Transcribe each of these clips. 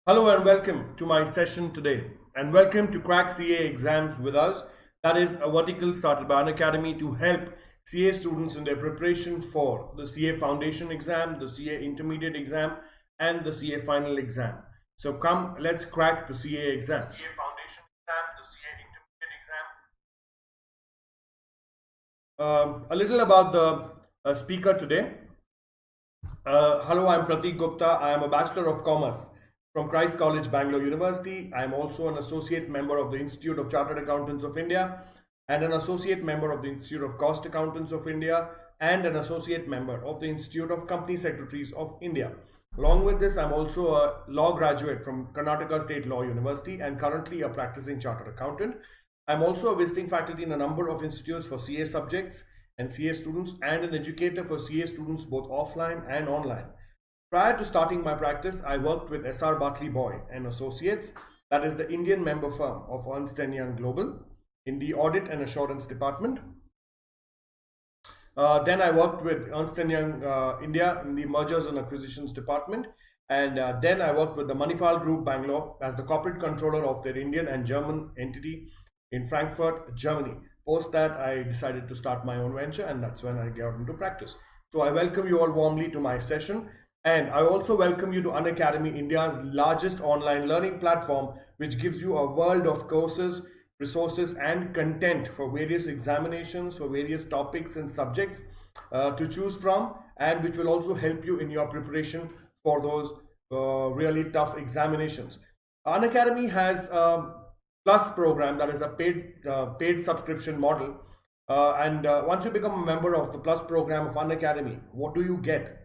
Hello and welcome to my session today, and welcome to Crack CA Exams with us. That is a vertical started by Unacademy to help CA students in their preparation for the CA Foundation exam, the CA Intermediate exam, and the CA Final exam. So come, let's crack the CA exam. CA Foundation exam, the CA Intermediate exam. A little about the speaker today. Hello, I'm Prathik Gupta. I am a Bachelor of Commerce from Christ College, Bangalore University. I am also an associate member of the Institute of Chartered Accountants of India and an associate member of the Institute of Cost Accountants of India and an associate member of the Institute of Company Secretaries of India. Along with this, I'm also a law graduate from Karnataka State Law University and currently a practicing chartered accountant. I'm also a visiting faculty in a number of institutes for CA subjects and CA students and an educator for CA students both offline and online. Prior to starting my practice, I worked with S.R. Bartley Boy and Associates, that is the Indian member firm of Ernst & Young Global, in the Audit and Assurance Department. Then I worked with Ernst & Young India in the Mergers and Acquisitions Department. And then I worked with the Manipal Group Bangalore as the corporate controller of their Indian and German entity in Frankfurt, Germany. Post that, I decided to start my own venture, and that's when I got into practice. So I welcome you all warmly to my session. And I also welcome you to Unacademy, India's largest online learning platform, which gives you a world of courses, resources, and content for various examinations, for various topics and subjects to choose from, and which will also help you in your preparation for those really tough examinations. Unacademy has a Plus program, that is a paid subscription model. Once you become a member of the Plus program of Unacademy, what do you get?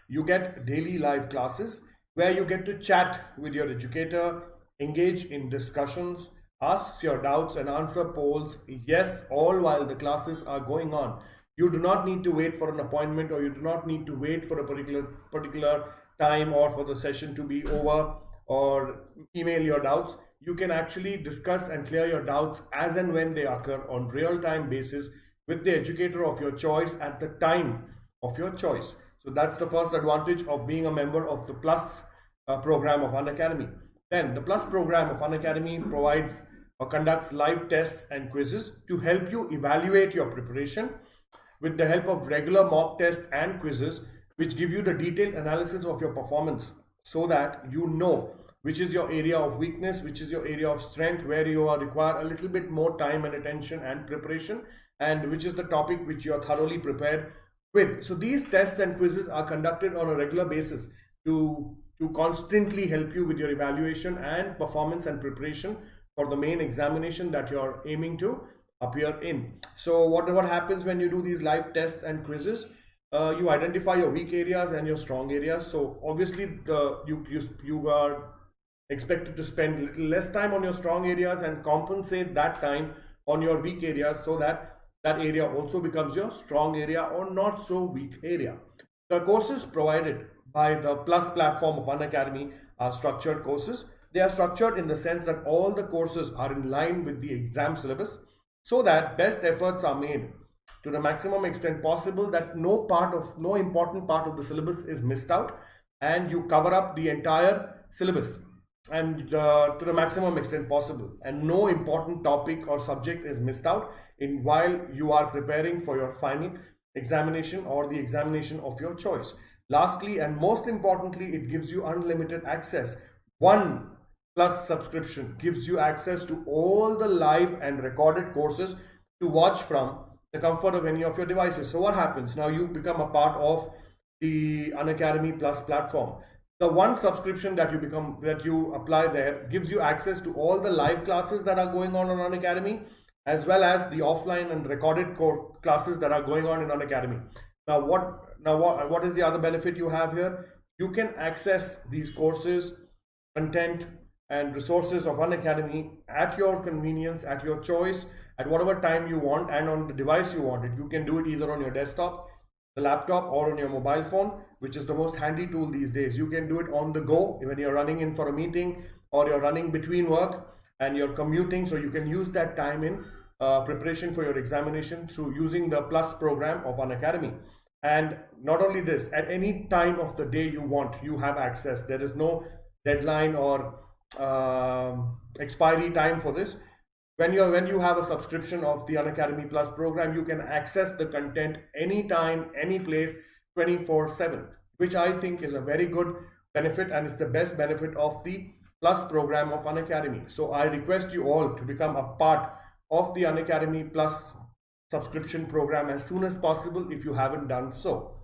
You get daily live classes where you get to chat with your educator, engage in discussions, ask your doubts and answer polls, yes, all while the classes are going on. You do not need to wait for an appointment, or you do not need to wait for a particular time or for the session to be over, or email your doubts. You can actually discuss and clear your doubts as and when they occur on real-time basis with the educator of your choice at the time of your choice. So that's the first advantage of being a member of the Plus program of Unacademy. Then the Plus program of Unacademy provides or conducts live tests and quizzes to help you evaluate your preparation with the help of regular mock tests and quizzes, which give you the detailed analysis of your performance so that you know which is your area of weakness, which is your area of strength, where you require a little bit more time and attention and preparation, and which is the topic which you are thoroughly prepared with. So these tests and quizzes are conducted on a regular basis to constantly help you with your evaluation and performance and preparation for the main examination that you're aiming to appear in. So what happens when you do these live tests and quizzes? You identify your weak areas and your strong areas. So obviously you are expected to spend a little less time on your strong areas and compensate that time on your weak areas, so that area also becomes your strong area or not so weak area. The courses provided by the Plus platform of Unacademy are structured courses. They are structured in the sense that all the courses are in line with the exam syllabus, so that best efforts are made to the maximum extent possible, that no important part of the syllabus is missed out, and you cover up the entire syllabus and to the maximum extent possible, and no important topic or subject is missed out in while you are preparing for your final examination or the examination of your choice. Lastly, and most importantly, it gives you unlimited access. One Plus subscription gives you access to all the live and recorded courses to watch from the comfort of any of your devices. So what happens? Now you become a part of the Unacademy Plus platform. The one subscription that you apply there gives you access to all the live classes that are going on Unacademy, as well as the offline and recorded classes that are going on in Unacademy. Now what is the other benefit you have here? You can access these courses, content, and resources of Unacademy at your convenience, at your choice, at whatever time you want, and on the device you want it. You can do it either on your desktop, the laptop, or on your mobile phone, which is the most handy tool these days. You can do it on the go when you're running in for a meeting, or you're running between work and you're commuting, so you can use that time in preparation for your examination through using the Plus program of Unacademy. And not only this, at any time of the day you want, you have access. There is no deadline or expiry time for this. When you have a subscription of the Unacademy Plus program, you can access the content anytime, any place, 24/7, which I think is a very good benefit, and it's the best benefit of the Plus program of Unacademy. So I request you all to become a part of the Unacademy Plus subscription program as soon as possible if you haven't done so.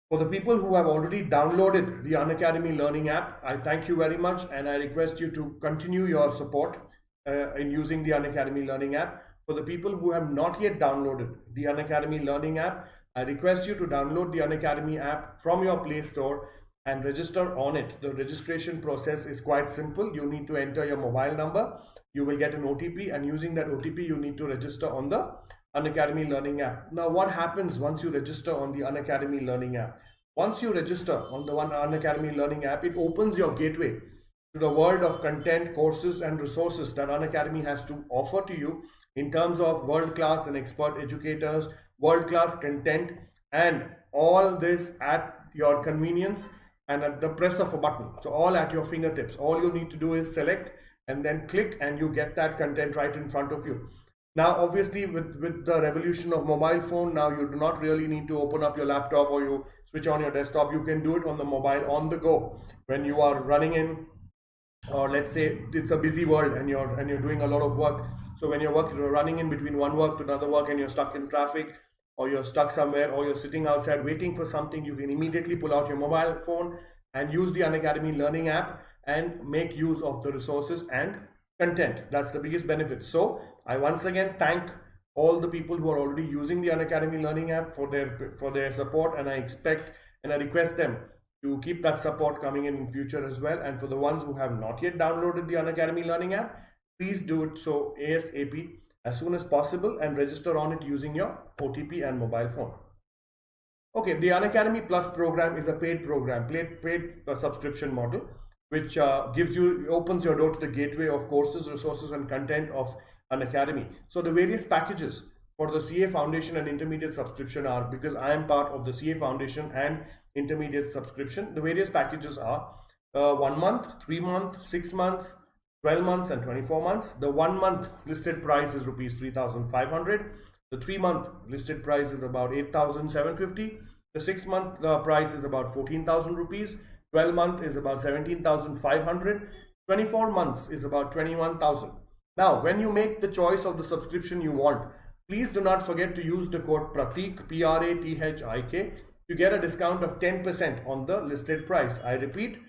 For the people who have already downloaded the Unacademy Learning app, I thank you very much, and I request you to continue your support in using the Unacademy Learning app. For the people who have not yet downloaded the Unacademy Learning app, I request you to download the Unacademy app from your Play Store and register on it. The registration process is quite simple. You need to enter your mobile number. You will get an OTP, and using that OTP, you need to register on the Unacademy Learning app. Now, what happens once you register on the Unacademy Learning app? Once you register on the Unacademy Learning app, it opens your gateway to the world of content, courses, and resources that Unacademy has to offer to you in terms of world-class and expert educators, world-class content, and all this at your convenience and at the press of a button. So all at your fingertips. All you need to do is select and then click, and you get that content right in front of you. Now, obviously, with the revolution of mobile phone, now you do not really need to open up your laptop or you switch on your desktop. You can do it on the mobile, on the go, when you are running in, or let's say it's a busy world and you're doing a lot of work. So when you're running in between one work to another work, and you're stuck in traffic, or you're stuck somewhere, or you're sitting outside waiting for something, you can immediately pull out your mobile phone and use the Unacademy Learning app and make use of the resources and content. That's the biggest benefit. So I once again thank all the people who are already using the Unacademy Learning app for their support, and I expect and I request them to keep that support coming in future as well. And for the ones who have not yet downloaded the Unacademy Learning app, please do it so ASAP, as soon as possible, and register on it using your OTP and mobile phone. Okay, the Unacademy Plus program is a paid program, paid subscription model, which opens your door to the gateway of courses, resources, and content of Unacademy. So the various packages for the CA Foundation and Intermediate subscription are, because I am part of the CA Foundation and Intermediate subscription, the various packages are 1 month, 3 months, 6 months, 12 months, and 24 months. The 1 month listed price is rupees 3,500. The 3 month listed price is about 8,750. The 6 month price is about 14,000 rupees. 12 month is about 17,500. 24 months is about 21,000. Now, when you make the choice of the subscription you want, please do not forget to use the code Prathik, Prathik, to get a discount of 10% on the listed price. I repeat,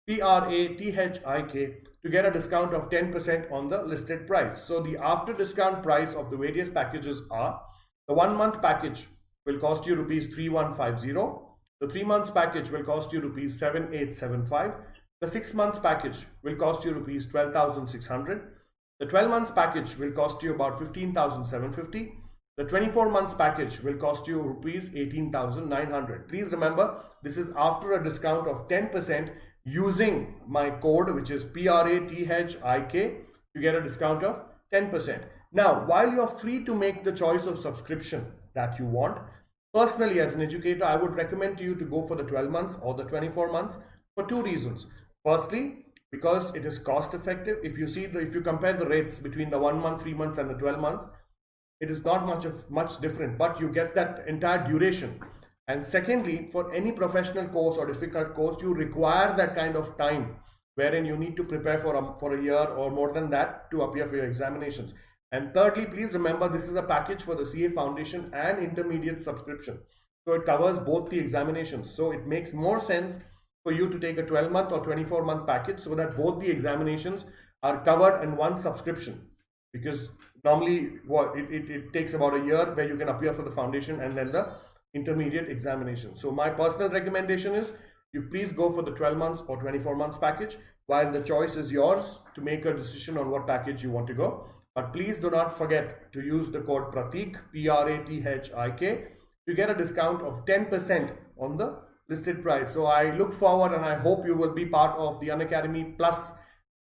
Prathik, to get a discount of 10% on the listed price. So the after discount price of the various packages are: the 1 month package will cost you rupees 3,150. The 3 months package will cost you rupees 7,875. The 6 months package will cost you rupees 12,600. The 12 months package will cost you about 15,750. The 24 months package will cost you rupees 18,900. Please remember, this is after a discount of 10% using my code, which is Prathik, to get a discount of 10%. Now, while you're free to make the choice of subscription that you want, personally, as an educator, I would recommend to you to go for the 12 months or the 24 months for 2 reasons. Firstly, because it is cost effective. If you compare the rates between the 1 month, 3 months, and the 12 months, it is not much different, but you get that entire duration. And secondly, for any professional course or difficult course, you require that kind of time wherein you need to prepare for a year or more than that to appear for your examinations. And thirdly, please remember, this is a package for the CA Foundation and Intermediate subscription. So it covers both the examinations. So it makes more sense for you to take a 12-month or 24-month package so that both the examinations are covered in one subscription. Because normally it takes about a year where you can appear for the foundation and then the intermediate examination. So my personal recommendation is you please go for the 12 months or 24 months package, while the choice is yours to make a decision on what package you want to go. But please do not forget to use the code Prathik, Prathik, to get a discount of 10% on the listed price. So I look forward and I hope you will be part of the Unacademy Plus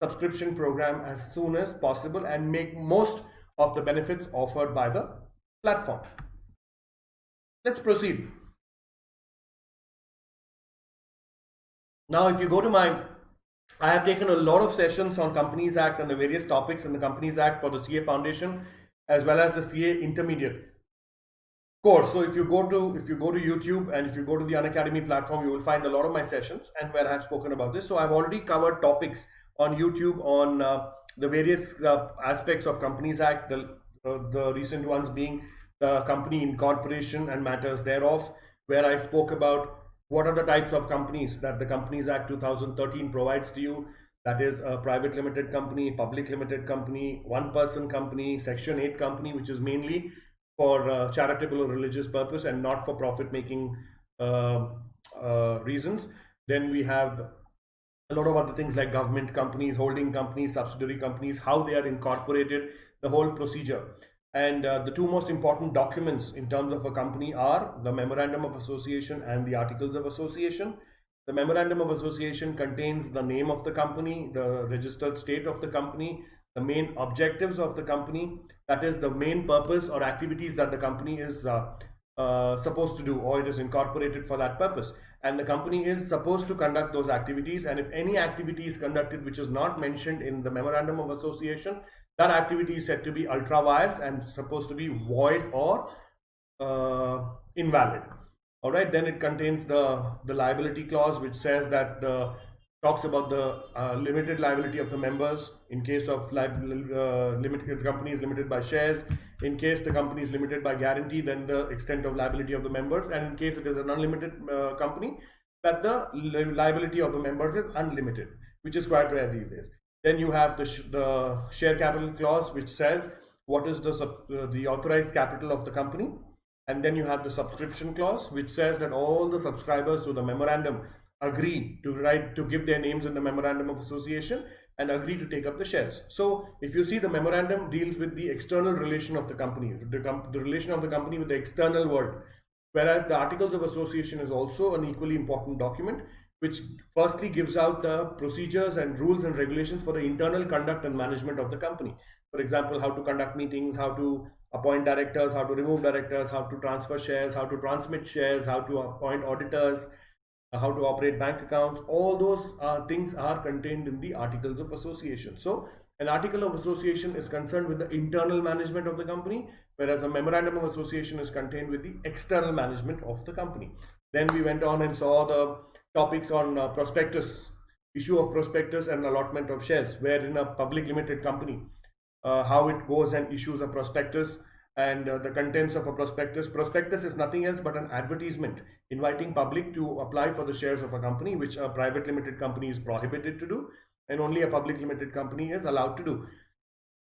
subscription program as soon as possible and make most of the benefits offered by the platform. Let's proceed. Now, if you go to my I have taken a lot of sessions on Companies Act and the various topics in the Companies Act for the CA Foundation as well as the CA Intermediate course. So if you go to YouTube and if you go to the Unacademy platform, you will find a lot of my sessions and where I have spoken about this. So I've already covered topics on YouTube on the various aspects of Companies Act, the recent ones being the company incorporation and matters thereof, where I spoke about what are the types of companies that the Companies Act 2013 provides to you. That is a private limited company, public limited company, one person company, Section 8 company, which is mainly for charitable or religious purpose and not for profit making reasons. Then we have a lot of other things like government companies, holding companies, subsidiary companies, how they are incorporated, the whole procedure. And the two most important documents in terms of a company are the Memorandum of Association and the Articles of Association. The Memorandum of Association contains the name of the company, the registered state of the company, the main objectives of the company, that is the main purpose or activities that the company is supposed to do, or it is incorporated for that purpose, and the company is supposed to conduct those activities. And if any activity is conducted which is not mentioned in the Memorandum of Association, that activity is said to be ultra vires and supposed to be void or invalid. All right, then it contains the liability clause, which says that talks about the limited liability of the members in case of limited company is limited by shares. In case the company is limited by guarantee, then the extent of liability of the members, and in case it is an unlimited company, that the liability of the members is unlimited, which is quite rare these days. Then you have the share capital clause, which says what is the authorized capital of the company. And then you have the subscription clause, which says that all the subscribers to the memorandum agree to give their names in the Memorandum of Association and agree to take up the shares. So if you see, the memorandum deals with the external relation of the company, the relation of the company with the external world, whereas the Articles of Association is also an equally important document, which firstly gives out the procedures and rules and regulations for the internal conduct and management of the company. For example, how to conduct meetings, how to appoint directors, how to remove directors, how to transfer shares, how to transmit shares, how to appoint auditors, how to operate bank accounts. All those things are contained in the Articles of Association. So an Article of Association is concerned with the internal management of the company, whereas a Memorandum of Association is contained with the external management of the company. Then we went on and saw the topics on prospectus, issue of prospectus and allotment of shares, where in a public limited company, how it goes and issues a prospectus and the contents of a prospectus. Prospectus is nothing else but an advertisement inviting public to apply for the shares of a company, which a private limited company is prohibited to do and only a public limited company is allowed to do.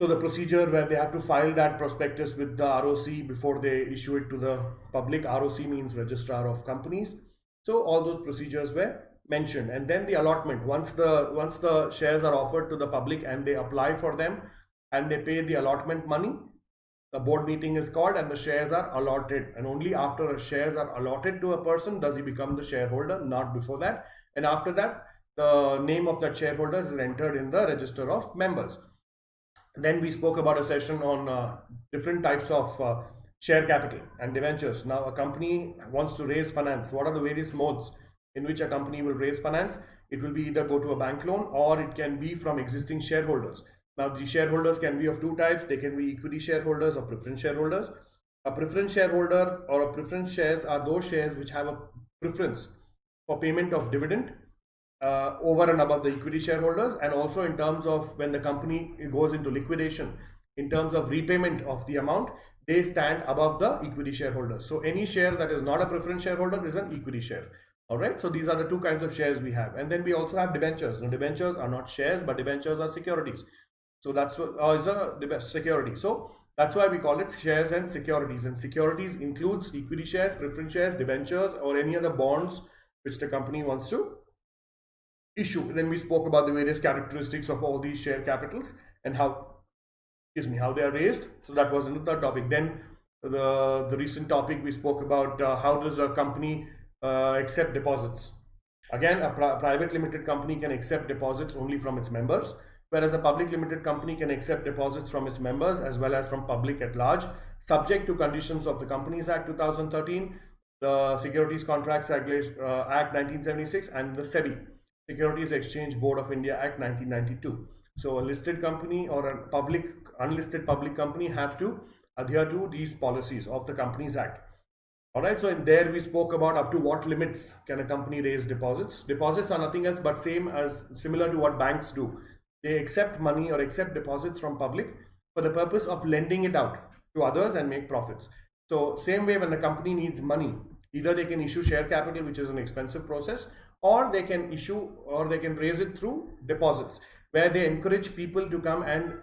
So the procedure where they have to file that prospectus with the ROC before they issue it to the public. ROC means Registrar of Companies. So all those procedures were mentioned. And then the allotment, once the shares are offered to the public and they apply for them and they pay the allotment money, the board meeting is called and the shares are allotted. And only after shares are allotted to a person does he become the shareholder, not before that. And after that, the name of that shareholder is entered in the register of members. Then we spoke about a session on different types of share capital and debentures. Now a company wants to raise finance. What are the various modes in which a company will raise finance? It will be either go to a bank loan or it can be from existing shareholders. Now the shareholders can be of two types. They can be equity shareholders or preference shareholders. A preference shareholder or a preference shares are those shares which have a preference for payment of dividend over and above the equity shareholders, and also in terms of when the company goes into liquidation, in terms of repayment of the amount, they stand above the equity shareholders. So any share that is not a preference shareholder is an equity share. All right, so these are the two kinds of shares we have. And then we also have debentures. Now debentures are not shares, but debentures are securities. So that's what is a security. So that's why we call it shares and securities. And securities includes equity shares, preference shares, debentures, or any other bonds which the company wants to issue. Then we spoke about the various characteristics of all these share capitals and how they are raised. So that was another topic. Then the recent topic we spoke about how does a company accept deposits. Again, a private limited company can accept deposits only from its members, whereas a public limited company can accept deposits from its members as well as from public at large, subject to conditions of the Companies Act 2013, the Securities Contracts Act 1976, and the SEBI. Securities Exchange Board of India Act 1992. So a listed company or a unlisted public company have to adhere to these policies of the Companies Act. All right, so in there we spoke about up to what limits can a company raise deposits. Deposits are nothing else but similar to what banks do. They accept money or accept deposits from public for the purpose of lending it out to others and make profits. So same way, when the company needs money, either they can issue share capital, which is an expensive process, or they can raise it through deposits, where they encourage people to come and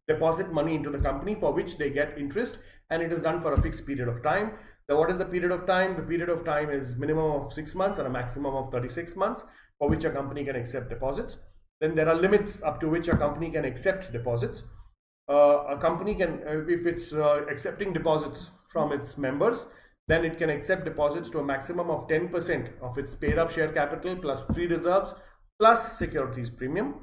deposit money into the company, for which they get interest, and it is done for a fixed period of time. So what is the period of time? The period of time is minimum of 6 months and a maximum of 36 months for which a company can accept deposits. Then there are limits up to which a company can accept deposits. A company can, if it's accepting deposits from its members, then it can accept deposits to a maximum of 10% of its paid up share capital plus free reserves plus securities premium.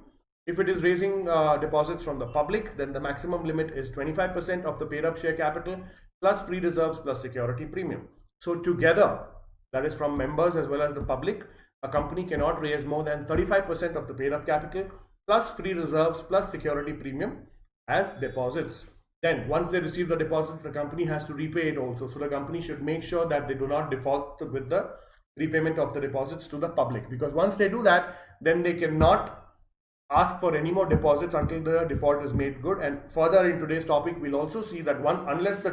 If it is raising deposits from the public, then the maximum limit is 25% of the paid up share capital plus free reserves plus security premium. So together, that is from members as well as the public, a company cannot raise more than 35% of the paid up capital plus free reserves plus security premium as deposits. Then once they receive the deposits, the company has to repay it also. So the company should make sure that they do not default with the repayment of the deposits to the public, because once they do that, then they cannot ask for any more deposits until the default is made good. And further in today's topic, we'll also see that unless the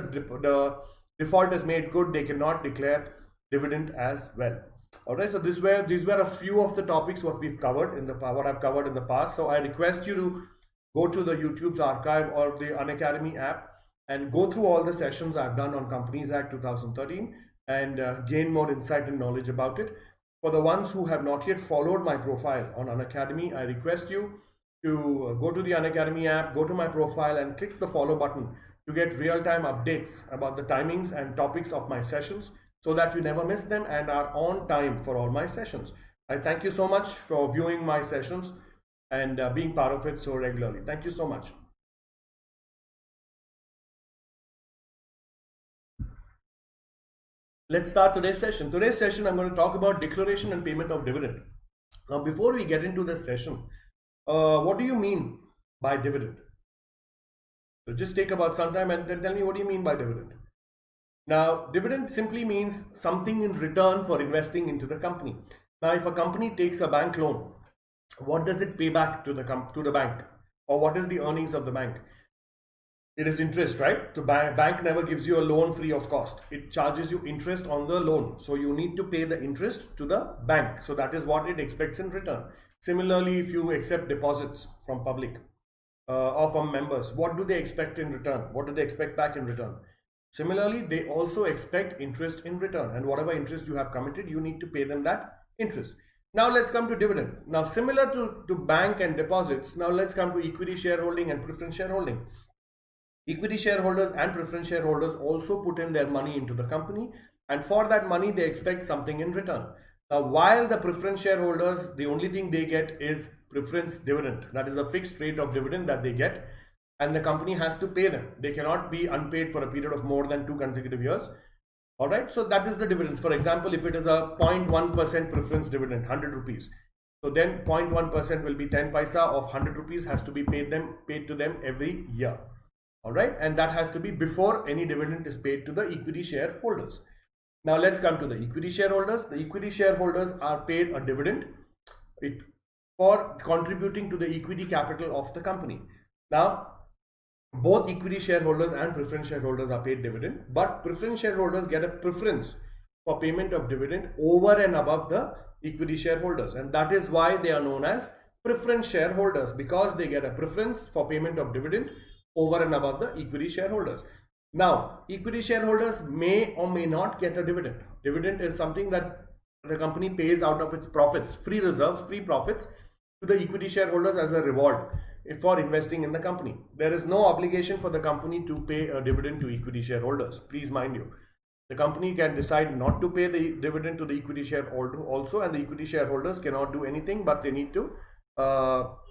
default is made good, they cannot declare dividend as well. All right, so these were a few of the topics what we've covered what I've covered in the past. So I request you to go to the YouTube's archive or the Unacademy app and go through all the sessions I've done on Companies Act 2013 and gain more insight and knowledge about it. For the ones who have not yet followed my profile on Unacademy, I request you to go to the Unacademy app, go to my profile and click the follow button to get real-time updates about the timings and topics of my sessions, so that you never miss them and are on time for all my sessions. I thank you so much for viewing my sessions and being part of it so regularly. Thank you so much. Let's start today's session. Today's session, I'm going to talk about declaration and payment of dividend. Now, before we get into this session, what do you mean by dividend? So just take about some time and then tell me, what do you mean by dividend? Now, dividend simply means something in return for investing into the company. Now, if a company takes a bank loan, what does it pay back to the bank? Or what is the earnings of the bank? It is interest, right? The bank never gives you a loan free of cost. It charges you interest on the loan. So you need to pay the interest to the bank. So that is what it expects in return. Similarly, if you accept deposits from public or from members, what do they expect in return? What do they expect back in return? Similarly, they also expect interest in return. And whatever interest you have committed, you need to pay them that interest. Now let's come to dividend. Now, similar to bank and deposits, now let's come to equity shareholding and preference shareholding. Equity shareholders and preference shareholders also put in their money into the company, and for that money they expect something in return. Now, while the preference shareholders, the only thing they get is preference dividend. That is a fixed rate of dividend that they get, and the company has to pay them. They cannot be unpaid for a period of more than 2 consecutive years. All right, so that is the dividends. For example, if it is a 0.1% preference dividend, 100 rupees, so then 0.1% will be 10 paisa of 100 rupees has to be paid to them every year. All right, and that has to be before any dividend is paid to the equity shareholders. Now let's come to the equity shareholders. The equity shareholders are paid a dividend for contributing to the equity capital of the company. Now, both equity shareholders and preference shareholders are paid dividend, but preference shareholders get a preference for payment of dividend over and above the equity shareholders, and that is why they are known as preference shareholders, because they get a preference for payment of dividend over and above the equity shareholders. Now, equity shareholders may or may not get a dividend. Dividend is something that the company pays out of its profits, free reserves, free profits, to the equity shareholders as a reward for investing in the company. There is no obligation for the company to pay a dividend to equity shareholders. Please mind you, the company can decide not to pay the dividend to the equity shareholder also, and the equity shareholders cannot do anything, but they need to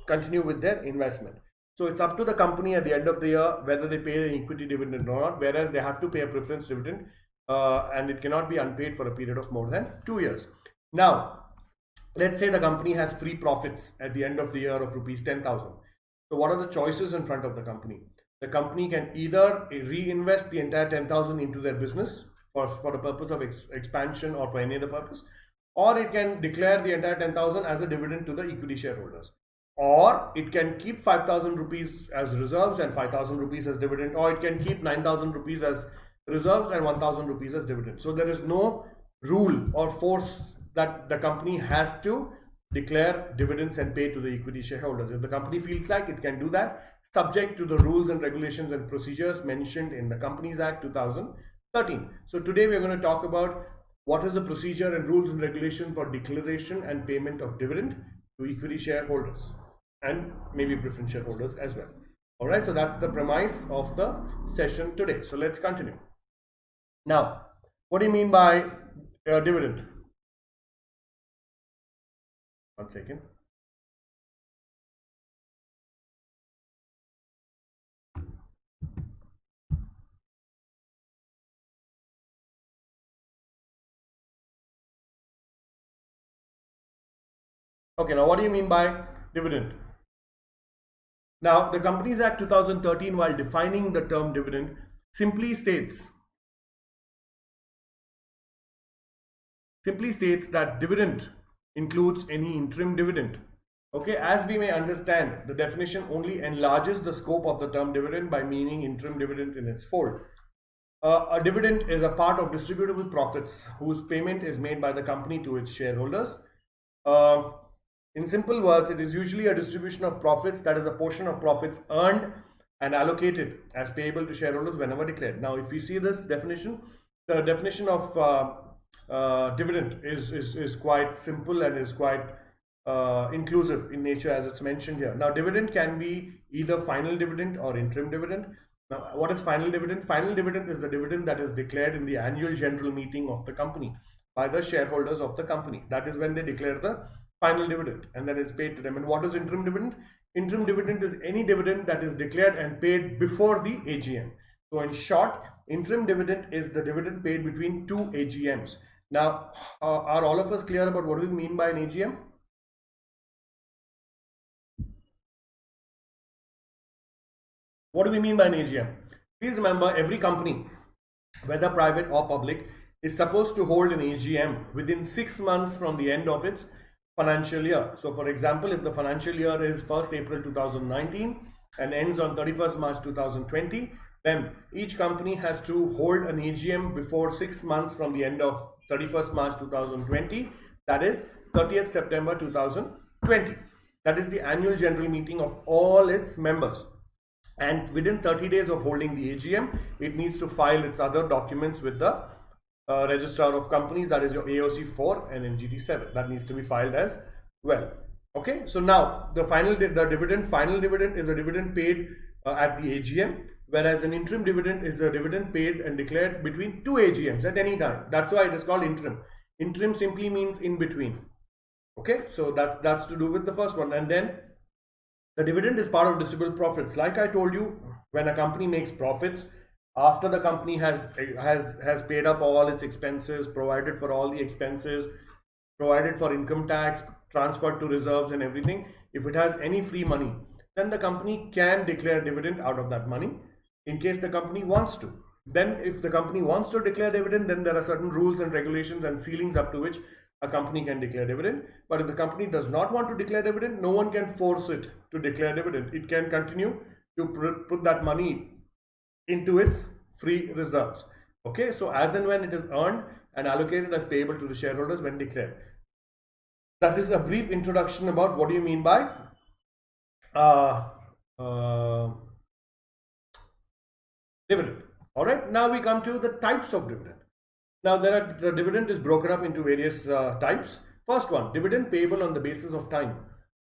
continue with their investment. So it's up to the company at the end of the year whether they pay an equity dividend or not, whereas they have to pay a preference dividend and it cannot be unpaid for a period of more than 2 years. Now, let's say the company has free profits at the end of the year of rupees 10,000. So what are the choices in front of the company? The company can either reinvest the entire 10,000 into their business for the purpose of expansion or for any other purpose, or it can declare the entire 10,000 as a dividend to the equity shareholders, or it can keep 5,000 rupees as reserves and 5,000 rupees as dividend, or it can keep 9,000 rupees as reserves and 1,000 rupees as dividend. So there is no rule or force that the company has to declare dividends and pay to the equity shareholders. If the company feels like it can do that, subject to the rules and regulations and procedures mentioned in the Companies Act 2013. So today we are going to talk about what is the procedure and rules and regulation for declaration and payment of dividend to equity shareholders and maybe preference shareholders as well. All right, so that's the premise of the session today. So let's continue. Now, what do you mean by dividend? 1 second. Okay, now what do you mean by dividend? Now, the Companies Act 2013, while defining the term dividend, simply states that dividend includes any interim dividend. Okay, as we may understand, the definition only enlarges the scope of the term dividend by meaning interim dividend in its fold. A dividend is a part of distributable profits whose payment is made by the company to its shareholders. In simple words, it is usually a distribution of profits, that is a portion of profits earned and allocated as payable to shareholders whenever declared. Now, if you see this definition, the definition of dividend is quite simple and is quite inclusive in nature, as it's mentioned here. Now, dividend can be either final dividend or interim dividend. Now, what is final dividend? Final dividend is the dividend that is declared in the annual general meeting of the company by the shareholders of the company. That is when they declare the final dividend and then is paid to them. And what is interim dividend? Interim dividend is any dividend that is declared and paid before the AGM. So in short, interim dividend is the dividend paid between two AGMs. Now, are all of us clear about what we mean by an AGM? What do we mean by an AGM? Please remember, every company, whether private or public, is supposed to hold an AGM within 6 months from the end of its financial year. So for example, if the financial year is 1st April 2019 and ends on 31st March 2020, then each company has to hold an AGM before 6 months from the end of 31st March 2020, that is 30th September 2020. That is the annual general meeting of all its members. And within 30 days of holding the AGM, it needs to file its other documents with the registrar of companies, that is your AOC 4 and NGT 7. That needs to be filed as well. Okay, so now the final dividend is a dividend paid at the AGM, whereas an interim dividend is a dividend paid and declared between two AGMs at any time. That's why it is called interim. Interim simply means in between. Okay, so that's to do with the first one. And then the dividend is part of distributable profits. Like I told you, when a company makes profits, after the company has paid up all its expenses, provided for all the expenses, provided for income tax, transferred to reserves and everything, if it has any free money, then the company can declare dividend out of that money in case the company wants to. Then if the company wants to declare dividend, then there are certain rules and regulations and ceilings up to which a company can declare dividend. But if the company does not want to declare dividend, no one can force it to declare dividend. It can continue to put that money into its free reserves. Okay, so as and when it is earned and allocated as payable to the shareholders when declared. That is a brief introduction about what do you mean by dividend. All right, now we come to the types of dividend. Now the dividend is broken up into various types. First one, dividend payable on the basis of time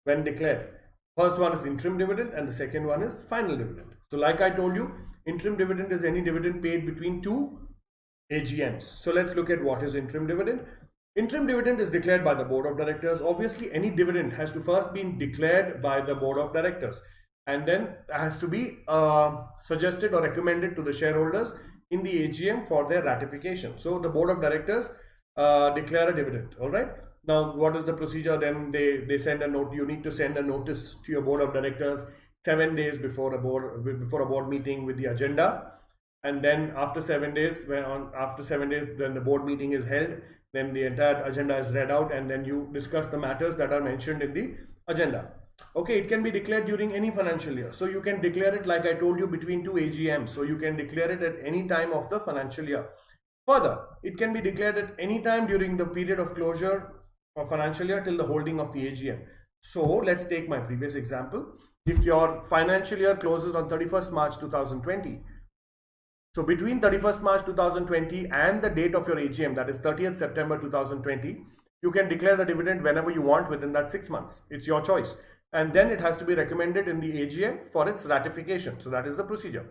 when declared. First one is interim dividend and the second one is final dividend. So like I told you, interim dividend is any dividend paid between two AGMs. So let's look at what is interim dividend. Interim dividend is declared by the board of directors. Obviously, any dividend has to first be declared by the board of directors and then has to be suggested or recommended to the shareholders in the AGM for their ratification. So the board of directors declare a dividend. All right. Now, what is the procedure? Then they send a note. You need to send a notice to your board of directors 7 days before a board meeting with the agenda. And then after 7 days, after 7 days, when the board meeting is held, then the entire agenda is read out, and then you discuss the matters that are mentioned in the agenda. Okay, it can be declared during any financial year. So you can declare it, like I told you, between two AGMs. So you can declare it at any time of the financial year. Further, it can be declared at any time during the period of closure of financial year till the holding of the AGM. So let's take my previous example. If your financial year closes on 31st March 2020, so between 31st March 2020 and the date of your AGM, that is 30th September 2020, you can declare the dividend whenever you want within that 6 months. It's your choice. And then it has to be recommended in the AGM for its ratification. So that is the procedure.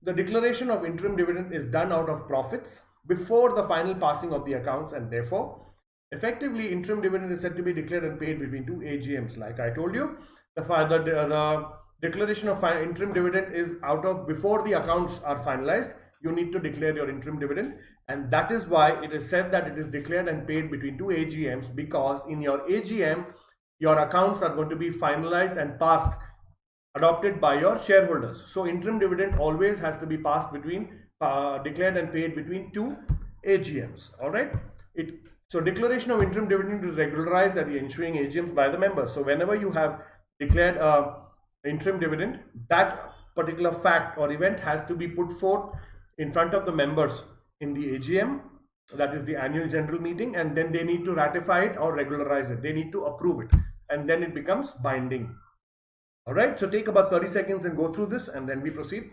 The declaration of interim dividend is done out of profits before the final passing of the accounts, and therefore, effectively, interim dividend is said to be declared and paid between two AGMs. Like I told you, the declaration of interim dividend is out of before the accounts are finalized. You need to declare your interim dividend, and that is why it is said that it is declared and paid between two AGMs, because in your AGM, your accounts are going to be finalized and passed, adopted by your shareholders. So interim dividend always has to be passed between declared and paid between two AGMs. All right. So declaration of interim dividend is regularized at the ensuing AGMs by the members. So whenever you have declared interim dividend, that particular fact or event has to be put forth in front of the members in the AGM, that is the annual general meeting, and then they need to ratify it or regularize it. They need to approve it, and then it becomes binding. All right, so take about 30 seconds and go through this, and then we proceed.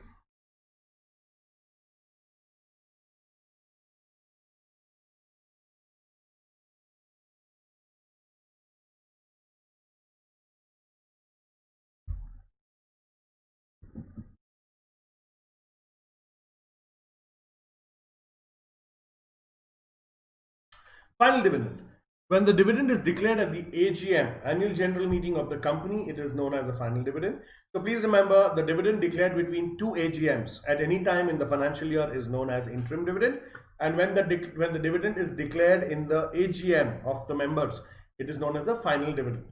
Final dividend. When the dividend is declared at the AGM, annual general meeting of the company, it is known as a final dividend. So please remember, the dividend declared between two AGMs at any time in the financial year is known as interim dividend. And when the dividend is declared in the AGM of the members, it is known as a final dividend.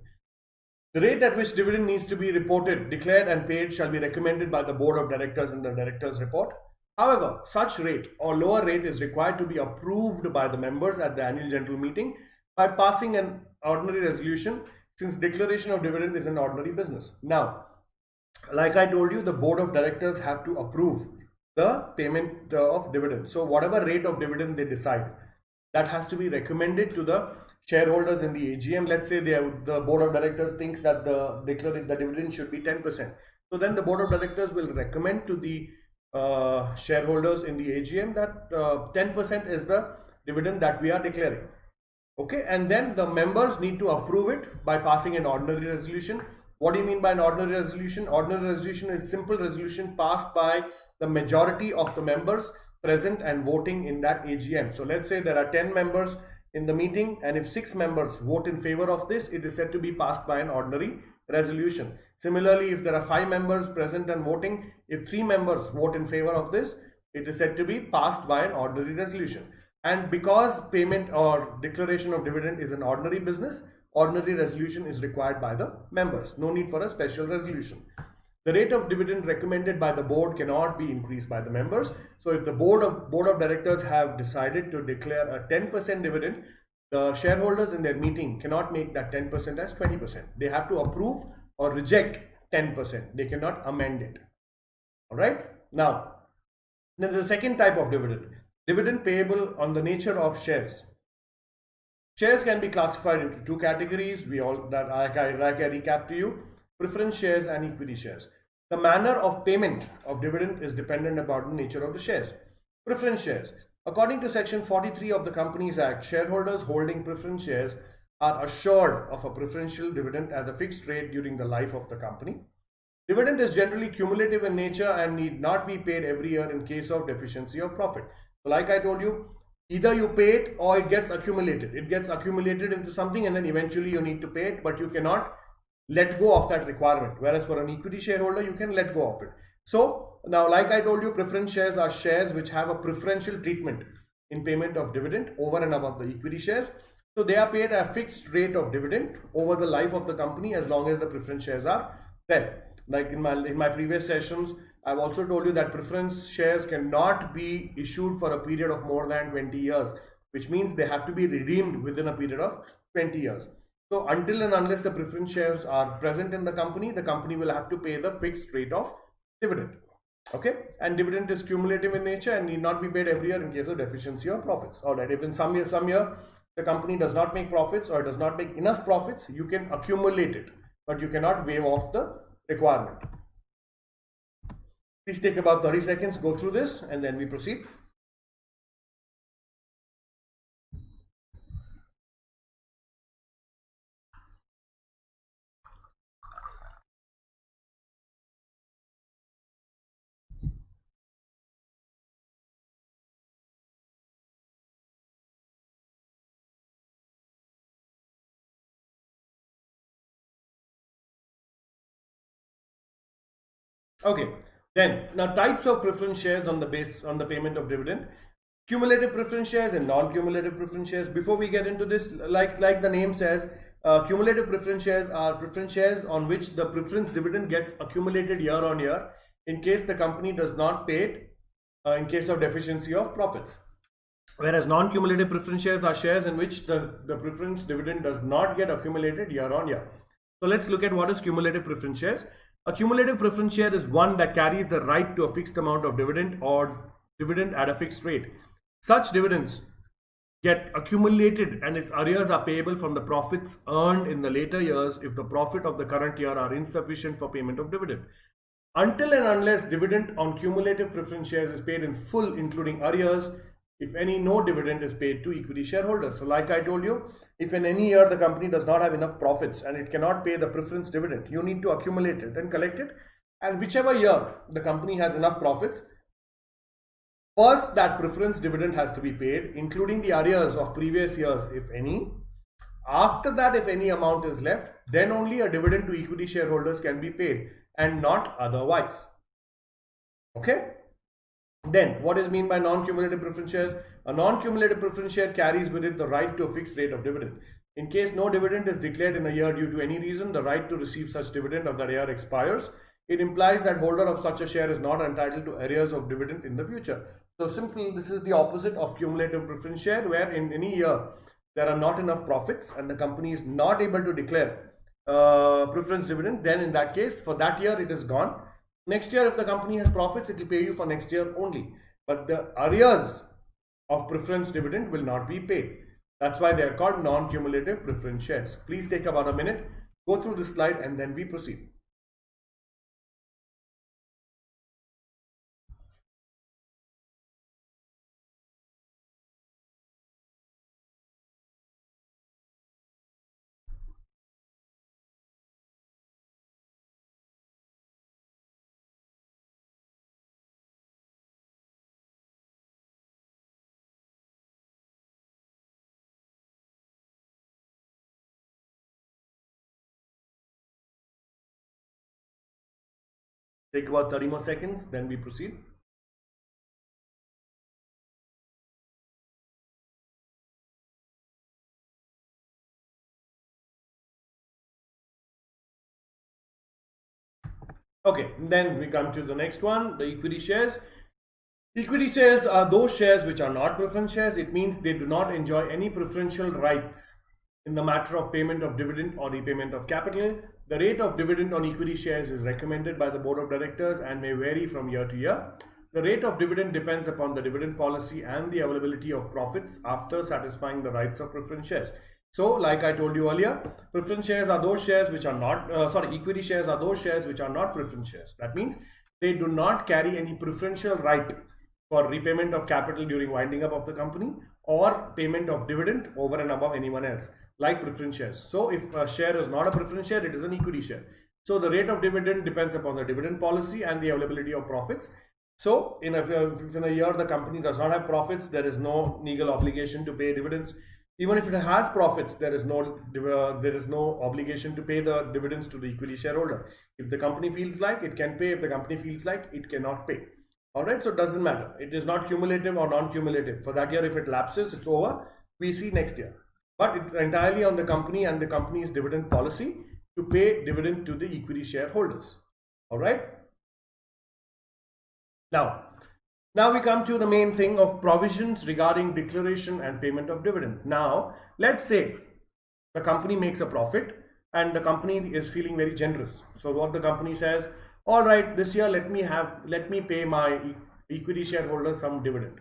The rate at which dividend needs to be reported, declared and paid shall be recommended by the board of directors in the directors report. However, such rate or lower rate is required to be approved by the members at the annual general meeting by passing an ordinary resolution, since declaration of dividend is an ordinary business. Now, like I told you, the board of directors have to approve the payment of dividend. So whatever rate of dividend they decide, that has to be recommended to the shareholders in the AGM. Let's say the board of directors think that the dividend should be 10%. So then the board of directors will recommend to the shareholders in the AGM that 10% is the dividend that we are declaring. Okay, and then the members need to approve it by passing an ordinary resolution. What do you mean by an ordinary resolution? Ordinary resolution is simple resolution passed by the majority of the members present and voting in that AGM. So let's say there are 10 members in the meeting, and if 6 members vote in favor of this, it is said to be passed by an ordinary resolution. Similarly, if there are 5 members present and voting, if 3 members vote in favor of this, it is said to be passed by an ordinary resolution. And because payment or declaration of dividend is an ordinary business, ordinary resolution is required by the members. No need for a special resolution. The rate of dividend recommended by the board cannot be increased by the members. So if the board of directors have decided to declare a 10% dividend, the shareholders in their meeting cannot make that 10% as 20%. They have to approve or reject 10%. They cannot amend it. All right. Now, there's a second type of dividend. Dividend payable on the nature of shares. Shares can be classified into two categories. I recap to you: preference shares and equity shares. The manner of payment of dividend is dependent upon the nature of the shares. Preference shares. According to Section 43 of the Companies Act, shareholders holding preference shares are assured of a preferential dividend at a fixed rate during the life of the company. Dividend is generally cumulative in nature and need not be paid every year in case of deficiency of profit. So like I told you, either you pay it or it gets accumulated. It gets accumulated into something and then eventually you need to pay it, but you cannot let go of that requirement. Whereas for an equity shareholder, you can let go of it. So now, like I told you, preference shares are shares which have a preferential treatment in payment of dividend over and above the equity shares. So they are paid a fixed rate of dividend over the life of the company as long as the preference shares are there. Like in my previous sessions, I've also told you that preference shares cannot be issued for a period of more than 20 years, which means they have to be redeemed within a period of 20 years. So until and unless the preference shares are present in the company will have to pay the fixed rate of dividend. Okay, and dividend is cumulative in nature and need not be paid every year in case of deficiency or profits. All right, if in some year the company does not make profits or does not make enough profits, you can accumulate it, but you cannot waive off the requirement. Please take about 30 seconds, go through this, and then we proceed. Okay, then now types of preference shares on the payment of dividend. Cumulative preference shares and non-cumulative preference shares. Before we get into this, like the name says, cumulative preference shares are preference shares on which the preference dividend gets accumulated year on year in case the company does not pay it in case of deficiency of profits. Whereas non-cumulative preference shares are shares in which the preference dividend does not get accumulated year on year. So let's look at what is cumulative preference shares. A cumulative preference share is one that carries the right to a fixed amount of dividend or dividend at a fixed rate. Such dividends get accumulated and its arrears are payable from the profits earned in the later years if the profit of the current year are insufficient for payment of dividend. Until and unless dividend on cumulative preference shares is paid in full including arrears, if any, no dividend is paid to equity shareholders. So like I told you, if in any year the company does not have enough profits and it cannot pay the preference dividend, you need to accumulate it and collect it. And whichever year the company has enough profits, first that preference dividend has to be paid, including the arrears of previous years, if any. After that, if any amount is left, then only a dividend to equity shareholders can be paid and not otherwise. Okay? Then, what is meant by non-cumulative preference shares? A non-cumulative preference share carries with it the right to a fixed rate of dividend. In case no dividend is declared in a year due to any reason, the right to receive such dividend of that year expires. It implies that holder of such a share is not entitled to arrears of dividend in the future. So simple, this is the opposite of cumulative preference share, where in any year there are not enough profits and the company is not able to declare preference dividend. Then in that case, for that year it is gone. Next year, if the company has profits, it will pay you for next year only. But the arrears of preference dividend will not be paid. That's why they are called non-cumulative preference shares. Please take about a minute, go through this slide, and then we proceed. Take about 30 more seconds, then we proceed. Okay, then we come to the next one, the equity shares. Equity shares are those shares which are not preference shares. It means they do not enjoy any preferential rights in the matter of payment of dividend or repayment of capital. The rate of dividend on equity shares is recommended by the board of directors and may vary from year to year. The rate of dividend depends upon the dividend policy and the availability of profits after satisfying the rights of preference shares. So, like I told you earlier, preference shares are those shares which are not, equity shares are those shares which are not preference shares. That means they do not carry any preferential right for repayment of capital during winding up of the company or payment of dividend over and above anyone else, like preference shares. So, if a share is not a preference share, it is an equity share. So, the rate of dividend depends upon the dividend policy and the availability of profits. So, in a year the company does not have profits, there is no legal obligation to pay dividends. Even if it has profits, there is no obligation to pay the dividends to the equity shareholder. If the company feels like, it can pay. If the company feels like, it cannot pay. Alright, so it doesn't matter. It is not cumulative or non-cumulative. For that year, if it lapses, it's over. We see next year. but it's entirely on the company and the company's dividend policy to pay dividend to the equity shareholders. All right. Now, now we come to the main thing of provisions regarding declaration and payment of dividend. Now, let's say the company makes a profit and the company is feeling very generous. So what the company says, all right, this year let me pay my equity shareholders some dividend.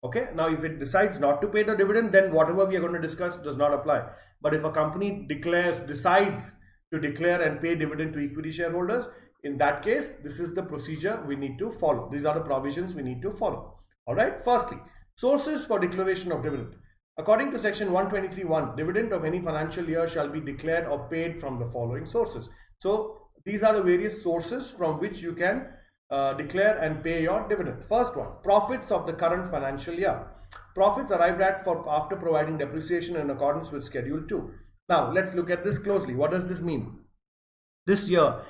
Okay, now if it decides not to pay the dividend, then whatever we are going to discuss does not apply. But if a company decides to declare and pay dividend to equity shareholders, in that case, this is the procedure we need to follow. These are the provisions we need to follow. All right. Firstly, sources for declaration of dividend. According to section 123(1), dividend of any financial year shall be declared or paid from the following sources. So these are the various sources from which you can declare and pay your dividend. First one, profits of the current financial year. Profits arrived at after providing depreciation in accordance with Schedule 2. Now let's look at this closely. What does this mean? This year,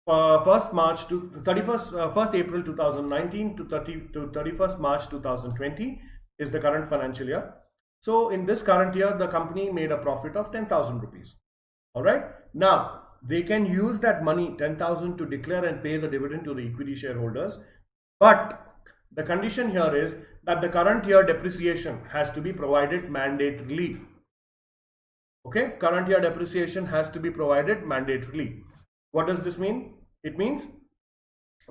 1st March to 1st April 2019 to 31st March 2020 is the current financial year. So in this current year, the company made a profit of 10,000 rupees. All right. Now they can use that money, 10,000, to declare and pay the dividend to the equity shareholders. But the condition here is that the current year depreciation has to be provided mandatorily. Okay, current year depreciation has to be provided mandatorily. What does this mean? It means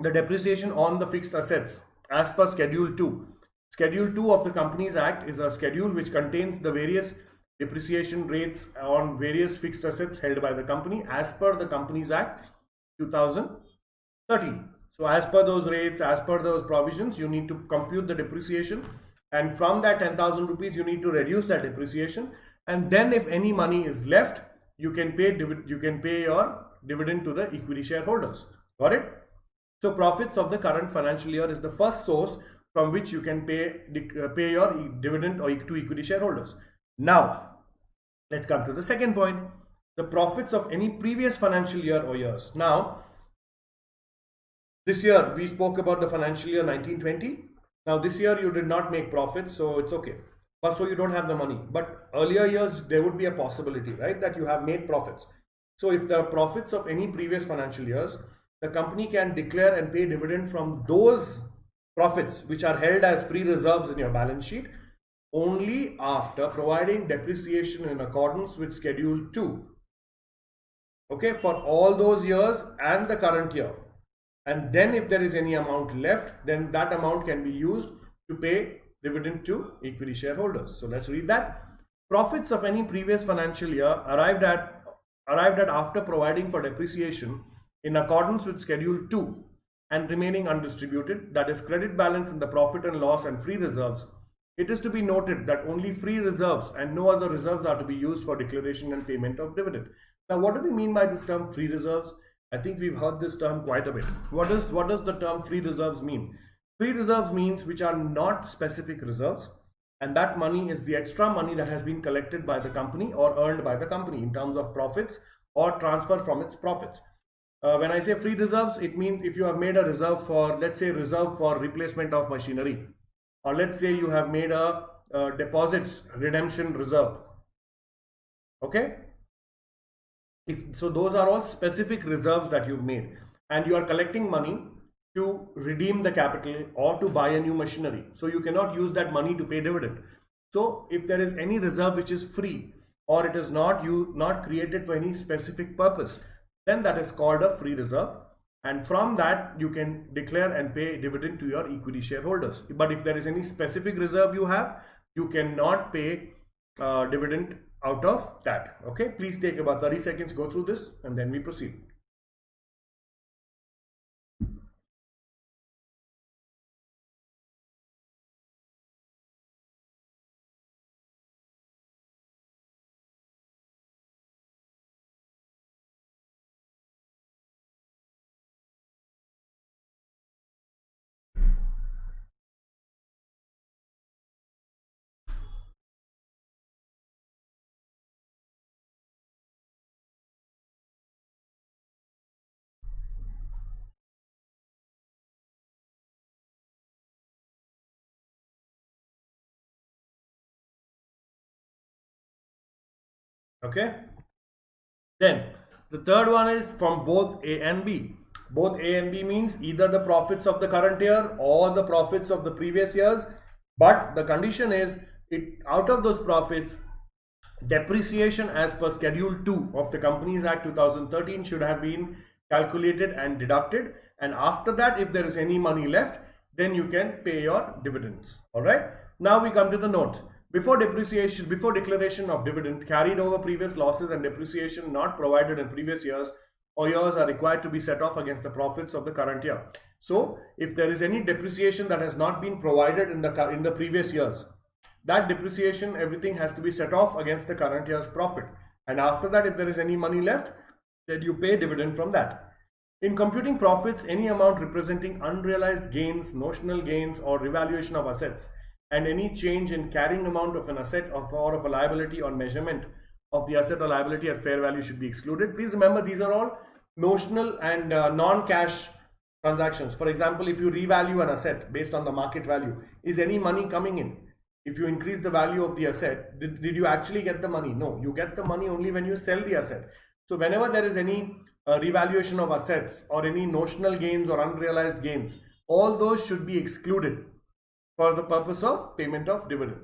the depreciation on the fixed assets as per Schedule 2. Schedule 2 of the Companies Act is a schedule which contains the various depreciation rates on various fixed assets held by the company as per the Companies Act 2013. So as per those rates, as per those provisions, you need to compute the depreciation, and from that 10,000 rupees you need to reduce that depreciation, and then if any money is left, you can pay your dividend to the equity shareholders. Got it? So profits of the current financial year is the first source from which you can pay your dividend or to equity shareholders. Now let's come to the second point, the profits of any previous financial year or years. Now this year we spoke about the financial year 1920. Now this year you did not make profits, so it's okay, but so you don't have the money. But earlier years there would be a possibility, right, that you have made profits. So if there are profits of any previous financial years, the company can declare and pay dividend from those profits which are held as free reserves in your balance sheet only after providing depreciation in accordance with Schedule 2. Okay, for all those years and the current year. And then if there is any amount left, then that amount can be used to pay dividend to equity shareholders. So let's read that. Profits of any previous financial year arrived at after providing for depreciation in accordance with Schedule 2 and remaining undistributed, that is credit balance in the profit and loss and free reserves. It is to be noted that only free reserves and no other reserves are to be used for declaration and payment of dividend. Now what do we mean by this term free reserves? I think we've heard this term quite a bit. What does the term free reserves mean? Free reserves means which are not specific reserves, and that money is the extra money that has been collected by the company or earned by the company in terms of profits or transfer from its profits. When I say free reserves, it means if you have made a reserve for, let's say, reserve for replacement of machinery, or let's say you have made a deposits redemption reserve. Okay, so those are all specific reserves that you've made, and you are collecting money to redeem the capital or to buy a new machinery. So you cannot use that money to pay dividend. So if there is any reserve which is free or it is not created for any specific purpose, then that is called a free reserve, and from that you can declare and pay dividend to your equity shareholders. But if there is any specific reserve you have, you cannot pay dividend out of that. Okay, please take about 30 seconds, go through this, and then we proceed. Okay. Then the third one is from both A and B. Both A and B means either the profits of the current year or the profits of the previous years. But the condition is it out of those profits, depreciation as per Schedule 2 of the Companies Act 2013 should have been calculated and deducted. And after that, if there is any money left, then you can pay your dividends. All right. Now we come to the note. Before depreciation, before declaration of dividend, carried over previous losses and depreciation not provided in previous years or years are required to be set off against the profits of the current year. So, if there is any depreciation that has not been provided in the previous years, that depreciation, everything has to be set off against the current year's profit. And after that, if there is any money left, then you pay dividend from that. In computing profits, any amount representing unrealized gains, notional gains, or revaluation of assets, and any change in carrying amount of an asset or of a liability on measurement of the asset or liability at fair value should be excluded. Please remember, these are all notional and non-cash transactions. For example, if you revalue an asset based on the market value, is any money coming in? If you increase the value of the asset, did you actually get the money? No, you get the money only when you sell the asset. So whenever there is any revaluation of assets or any notional gains or unrealized gains, all those should be excluded for the purpose of payment of dividend.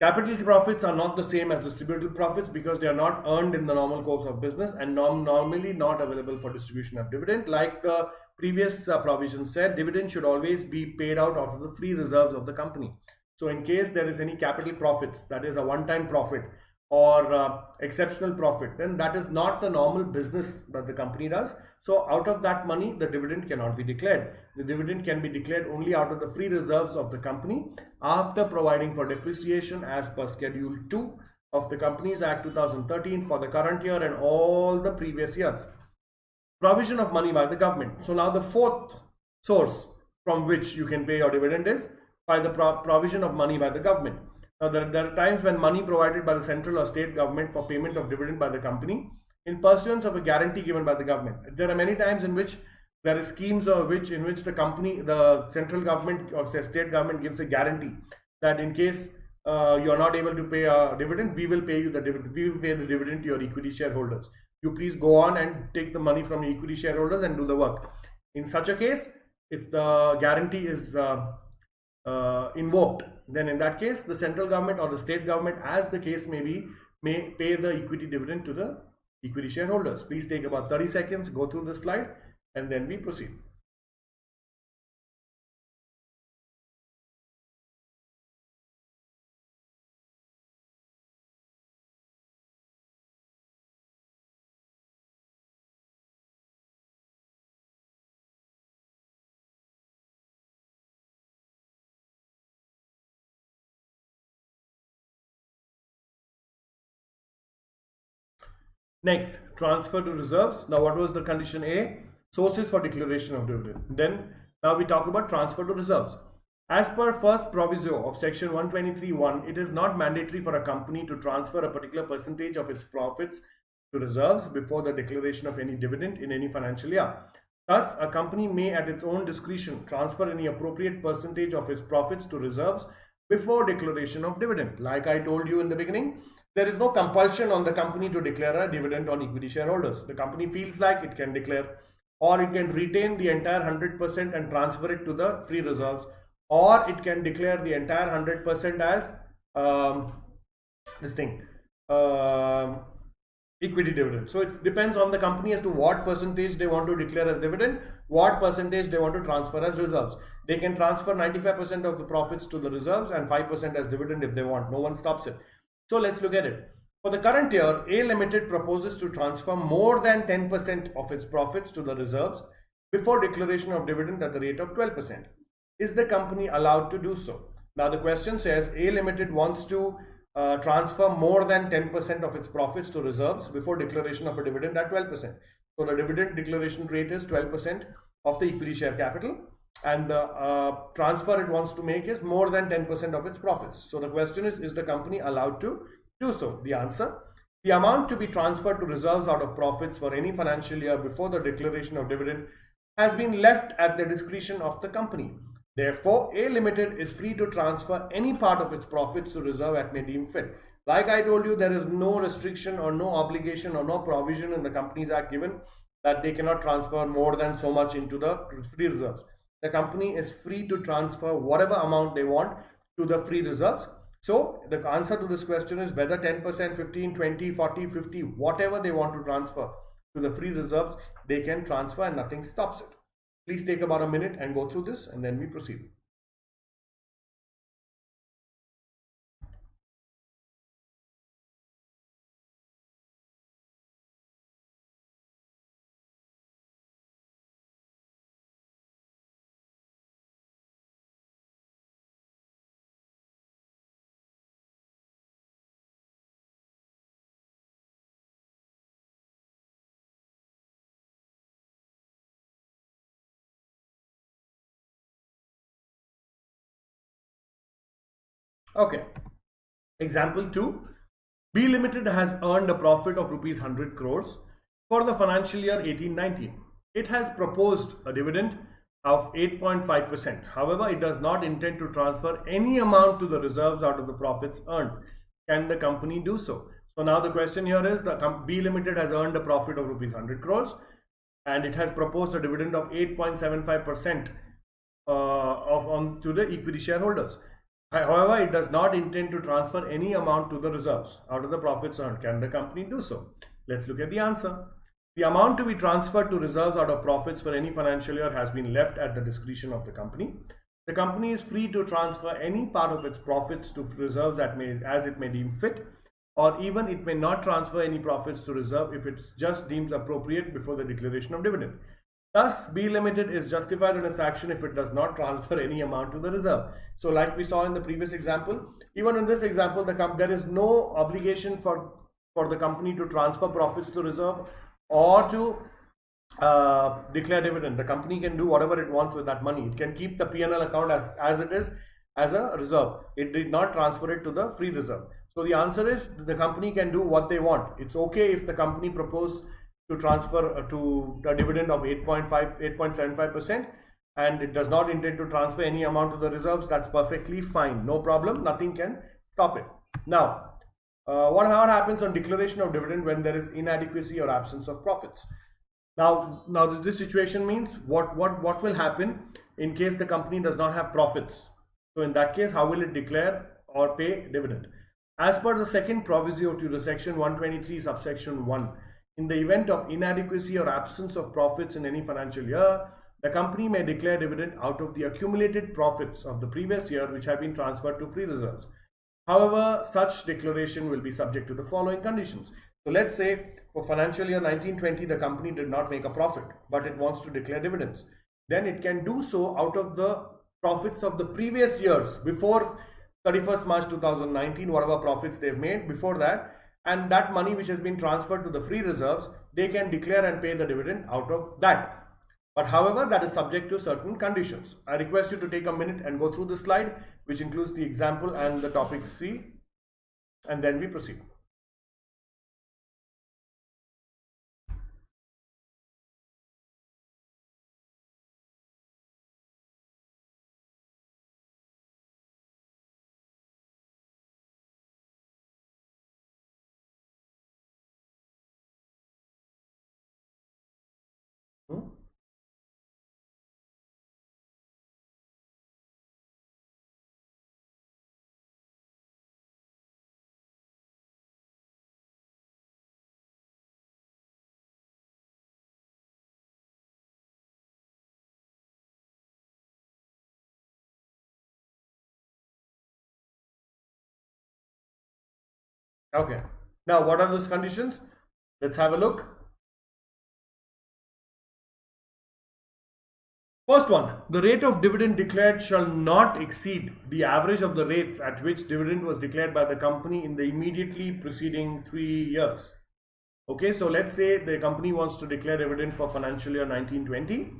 Capital profits are not the same as distributable profits because they are not earned in the normal course of business and normally not available for distribution of dividend. Like the previous provision said, dividend should always be paid out of the free reserves of the company. So in case there is any capital profits, that is a one-time profit or exceptional profit, then that is not the normal business that the company does. So out of that money, the dividend cannot be declared. The dividend can be declared only out of the free reserves of the company after providing for depreciation as per Schedule 2 of the Companies Act 2013 for the current year and all the previous years. Provision of money by the government. So now the fourth source from which you can pay your dividend is by the provision of money by the government. Now there are times when money provided by the central or state government for payment of dividend by the company in pursuance of a guarantee given by the government. There are many times in which there are schemes in which the central government or state government gives a guarantee that in case you are not able to pay a dividend, we will pay you the dividend. We will pay the dividend to your equity shareholders. You please go on and take the money from the equity shareholders and do the work. In such a case, if the guarantee is invoked, then in that case the central government or the state government, as the case may be, may pay the equity dividend to the equity shareholders. Please take about 30 seconds, go through the slide, and then we proceed. Next, transfer to reserves. Now, what was the condition A? Sources for declaration of dividend. Then, now we talk about transfer to reserves. As per first proviso of section 123(1), it is not mandatory for a company to transfer a particular percentage of its profits to reserves before the declaration of any dividend in any financial year. Thus, a company may at its own discretion transfer any appropriate percentage of its profits to reserves before declaration of dividend. Like I told you in the beginning, there is no compulsion on the company to declare a dividend on equity shareholders. The company feels like it can declare, or it can retain the entire 100% and transfer it to the free reserves, or it can declare the entire 100% as equity dividend. So it depends on the company as to what percentage they want to declare as dividend, what percentage they want to transfer as reserves. They can transfer 95% of the profits to the reserves and 5% as dividend if they want. No one stops it. So let's look at it. For the current year, A Limited proposes to transfer more than 10% of its profits to the reserves before declaration of dividend at the rate of 12%. Is the company allowed to do so? Now the question says A Limited wants to transfer more than 10% of its profits to reserves before declaration of a dividend at 12%. So the dividend declaration rate is 12% of the equity share capital, and the transfer it wants to make is more than 10% of its profits. So the question is the company allowed to do so? The answer: the amount to be transferred to reserves out of profits for any financial year before the declaration of dividend has been left at the discretion of the company. Therefore, A Limited is free to transfer any part of its profits to reserve as may deem fit. Like I told you, there is no restriction or no obligation or no provision in the Companies Act given that they cannot transfer more than so much into the free reserves. The company is free to transfer whatever amount they want to the free reserves. So the answer to this question is whether 10%, 15, 20, 40, 50, whatever they want to transfer to the free reserves, they can transfer and nothing stops it. Please take about a minute and go through this and then we proceed. Okay. Example 2. B Limited has earned a profit of rupees 100 crores for the financial year 18-19. It has proposed a dividend of 8.5%. However, it does not intend to transfer any amount to the reserves out of the profits earned. Can the company do so? So now the question here is the B Limited has earned a profit of rupees 100 crores and it has proposed a dividend of 8.75% to the equity shareholders. However, it does not intend to transfer any amount to the reserves out of the profits earned. Can the company do so? Let's look at the answer. The amount to be transferred to reserves out of profits for any financial year has been left at the discretion of the company. The company is free to transfer any part of its profits to reserves as it may deem fit, or even it may not transfer any profits to reserve if it just deems appropriate before the declaration of dividend. Thus, B Limited is justified in its action if it does not transfer any amount to the reserve. So like we saw in the previous example, even in this example, there is no obligation for the company to transfer profits to reserve or to declare dividend. The company can do whatever it wants with that money. It can keep the P&L account as it is as a reserve. It did not transfer it to the free reserve. So the answer is the company can do what they want. It's okay if the company proposes to transfer to a dividend of 8.75% and it does not intend to transfer any amount to the reserves. That's perfectly fine, no problem, nothing can stop it. Now what happens on declaration of dividend when there is inadequacy or absence of profits? Now this situation means what will happen in case the company does not have profits. So in that case, how will it declare or pay dividend? As per the second proviso to the section 123 subsection 1, in the event of inadequacy or absence of profits in any financial year, the company may declare dividend out of the accumulated profits of the previous year which have been transferred to free reserves. However, such declaration will be subject to the following conditions. So let's say for financial year 19-20, the company did not make a profit, but it wants to declare dividends. Then it can do so out of the profits of the previous years before 31st March 2019, whatever profits they've made before that. And that money which has been transferred to the free reserves, they can declare and pay the dividend out of that. But however, that is subject to certain conditions. I request you to take a minute and go through this slide, which includes the example and the topic C, and then we proceed. Okay. Now, what are those conditions? Let's have a look. First one, the rate of dividend declared shall not exceed the average of the rates at which dividend was declared by the company in the immediately preceding 3 years. Okay, so let's say the company wants to declare dividend for financial year 19-20.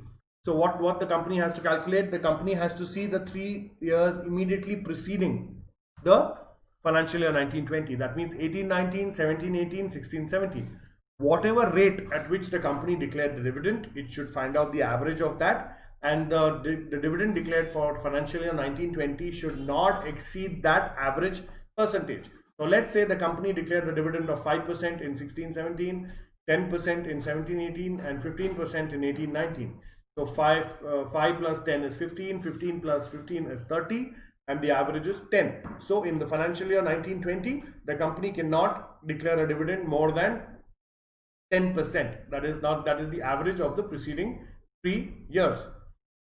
So what the company has to calculate? The company has to see the 3 years immediately preceding the financial year 19-20. That means 18-19, 17-18, 16-17. Whatever rate at which the company declared the dividend, it should find out the average of that and the dividend declared for financial year 1920 should not exceed that average percentage. So let's say the company declared a dividend of 5% in 16-17, 10% in 17-18, and 15% in 18-19. So 5 plus 10 is 15, 15 plus 15 is 30, and the average is 10. So in the financial year 1920, the company cannot declare a dividend more than 10%. That is the average of the preceding 3 years.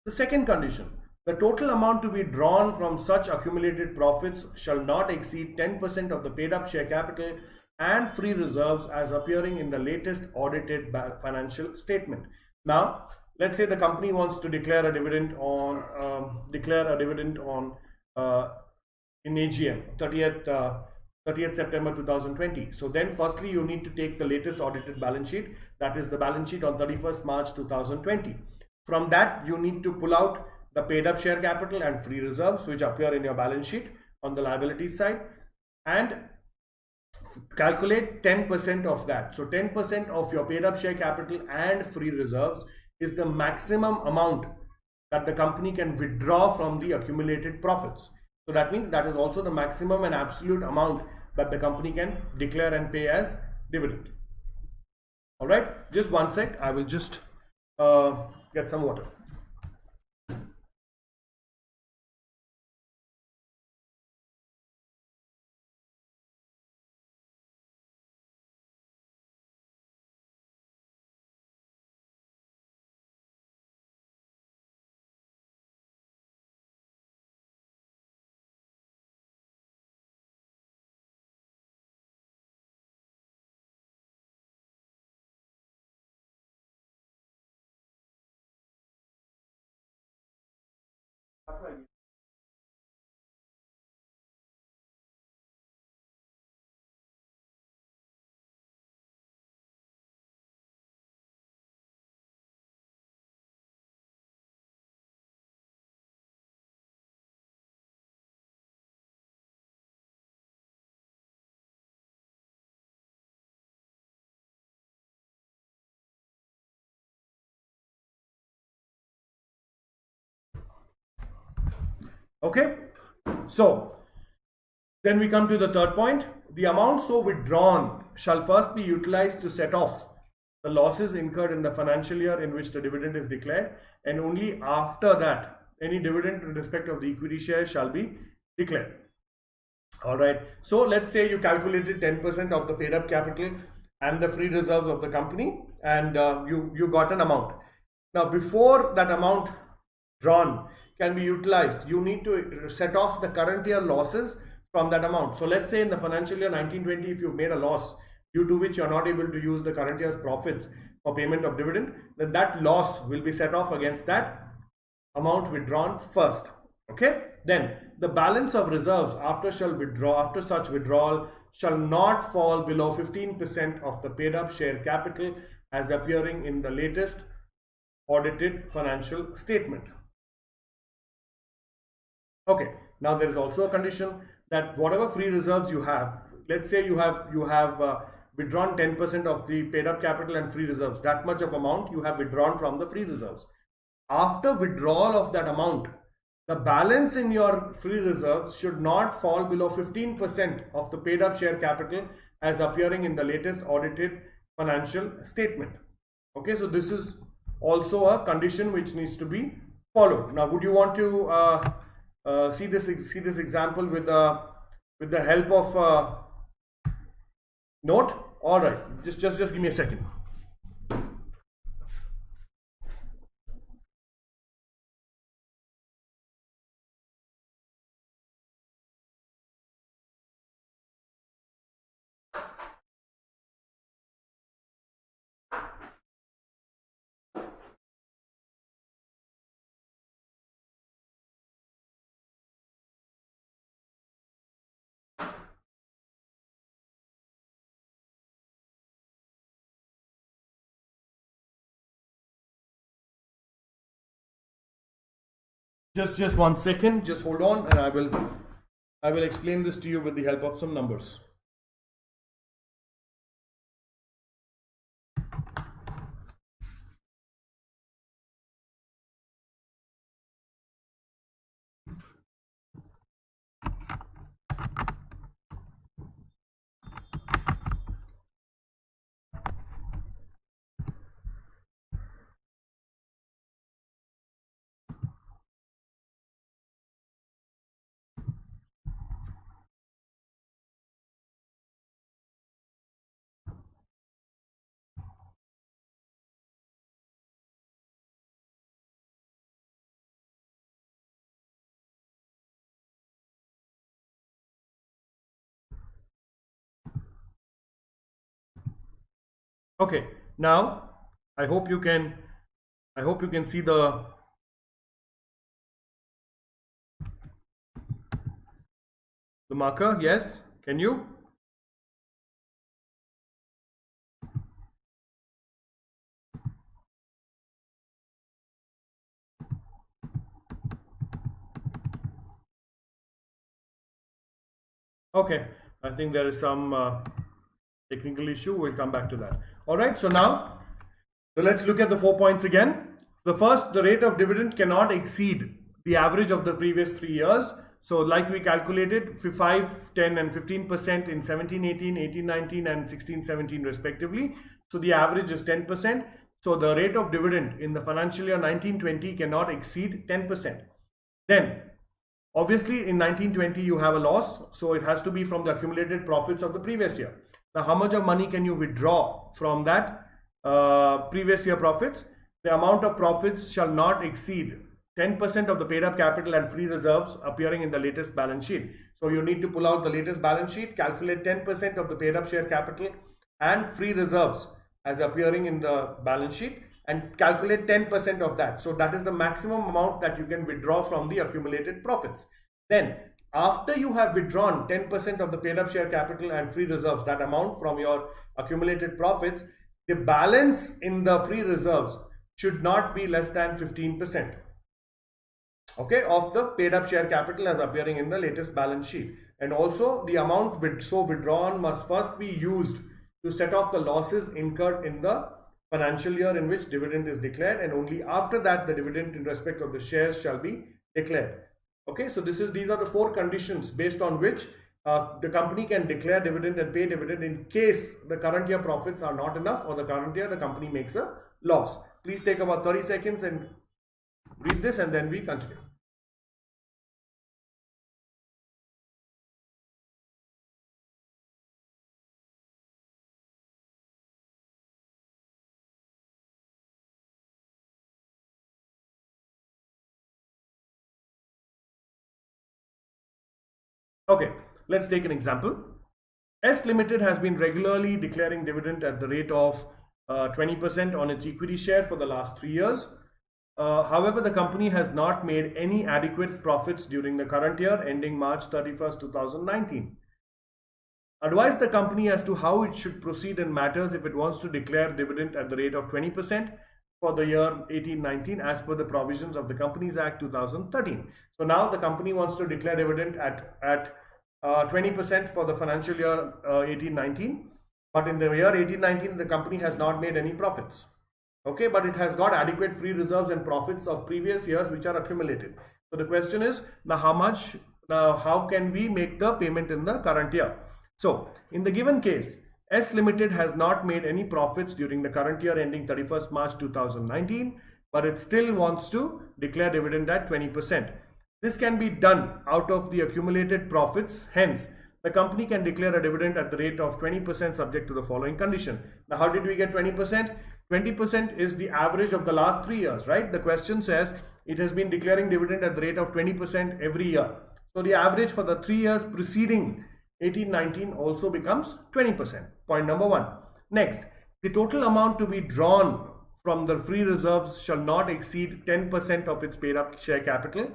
The second condition, the total amount to be drawn from such accumulated profits shall not exceed 10% of the paid up share capital and free reserves as appearing in the latest audited financial statement. Now, let's say the company wants to declare a dividend on in AGM 30th September 2020. So then firstly you need to take the latest audited balance sheet, that is the balance sheet on 31st March 2020. From that you need to pull out the paid up share capital and free reserves which appear in your balance sheet on the liabilities side, and calculate 10% of that. So 10% of your paid up share capital and free reserves is the maximum amount that the company can withdraw from the accumulated profits. So that means that is also the maximum and absolute amount that the company can declare and pay as dividend. All right, just one sec, I will just get some water. Okay, so then we come to the third point. The amount so withdrawn shall first be utilized to set off the losses incurred in the financial year in which the dividend is declared, and only after that any dividend in respect of the equity share shall be declared. All right, so let's say you calculated 10% of the paid up capital and the free reserves of the company, and you got an amount. Now before that amount drawn can be utilized, you need to set off the current year losses from that amount. So let's say in the financial year 1920, if you've made a loss due to which you're not able to use the current year's profits for payment of dividend, then that loss will be set off against that amount withdrawn first. Okay, then the balance of reserves after such withdrawal shall not fall below 15% of the paid up share capital as appearing in the latest audited financial statement. Okay, now there is also a condition that whatever free reserves you have, let's say you have withdrawn 10% of the paid up capital and free reserves, that much of amount you have withdrawn from the free reserves. After withdrawal of that amount, the balance in your free reserves should not fall below 15% of the paid up share capital as appearing in the latest audited financial statement. Okay, so this is also a condition which needs to be followed. Now, would you want to see this example with the help of note? All right, just give me a second. Just 1 second, just hold on, and I will explain this to you with the help of some numbers. Okay, now I hope you can see the marker. Yes, can you? Okay, I think there is some technical issue. We'll come back to that. All right, so now, so let's look at the 4 points again. The first, the rate of dividend cannot exceed the average of the previous 3 years. So like we calculated 5, 10 and 15% in 17, 18, 18, 19 and 16, 17 respectively. So the average is 10%. So the rate of dividend in the financial year 1920 cannot exceed 10%. Then obviously in 1920 you have a loss, so it has to be from the accumulated profits of the previous year. Now how much of money can you withdraw from that previous year profits? The amount of profits shall not exceed 10% of the paid up capital and free reserves appearing in the latest balance sheet. So you need to pull out the latest balance sheet, calculate 10% of the paid up share capital and free reserves as appearing in the balance sheet and calculate 10% of that. So that is the maximum amount that you can withdraw from the accumulated profits. Then after you have withdrawn 10% of the paid up share capital and free reserves, that amount from your accumulated profits, the balance in the free reserves should not be less than 15%, okay, of the paid up share capital as appearing in the latest balance sheet. And also the amount withdrawn must first be used to set off the losses incurred in the financial year in which dividend is declared, and only after that the dividend in respect of the shares shall be declared. Okay, so these are the 4 conditions based on which the company can declare dividend and pay dividend in case the current year profits are not enough or the current year the company makes a loss. Please take about 30 seconds and read this and then we continue. Okay, let's take an example. S Limited has been regularly declaring dividend at the rate of 20% on its equity share for the last 3 years. However, the company has not made any adequate profits during the current year ending March 31st, 2019. Advise the company as to how it should proceed in matters if it wants to declare dividend at the rate of 20% for the year 18-19 as per the provisions of the Companies Act 2013. So now the company wants to declare dividend at 20% for the financial year 18-19, but in the year 18-19 the company has not made any profits. Okay, but it has got adequate free reserves and profits of previous years which are accumulated. So the question is, now how can we make the payment in the current year? So in the given case, S Limited has not made any profits during the current year ending 31st March 2019, but it still wants to declare dividend at 20%. This can be done out of the accumulated profits. Hence, the company can declare a dividend at the rate of 20% subject to the following condition. Now, how did we get 20%? 20% is the average of the last 3 years, right? The question says it has been declaring dividend at the rate of 20% every year. So the average for the 3 years preceding 18-19 also becomes 20%. Point number 1. Next, the total amount to be drawn from the free reserves shall not exceed 10% of its paid up share capital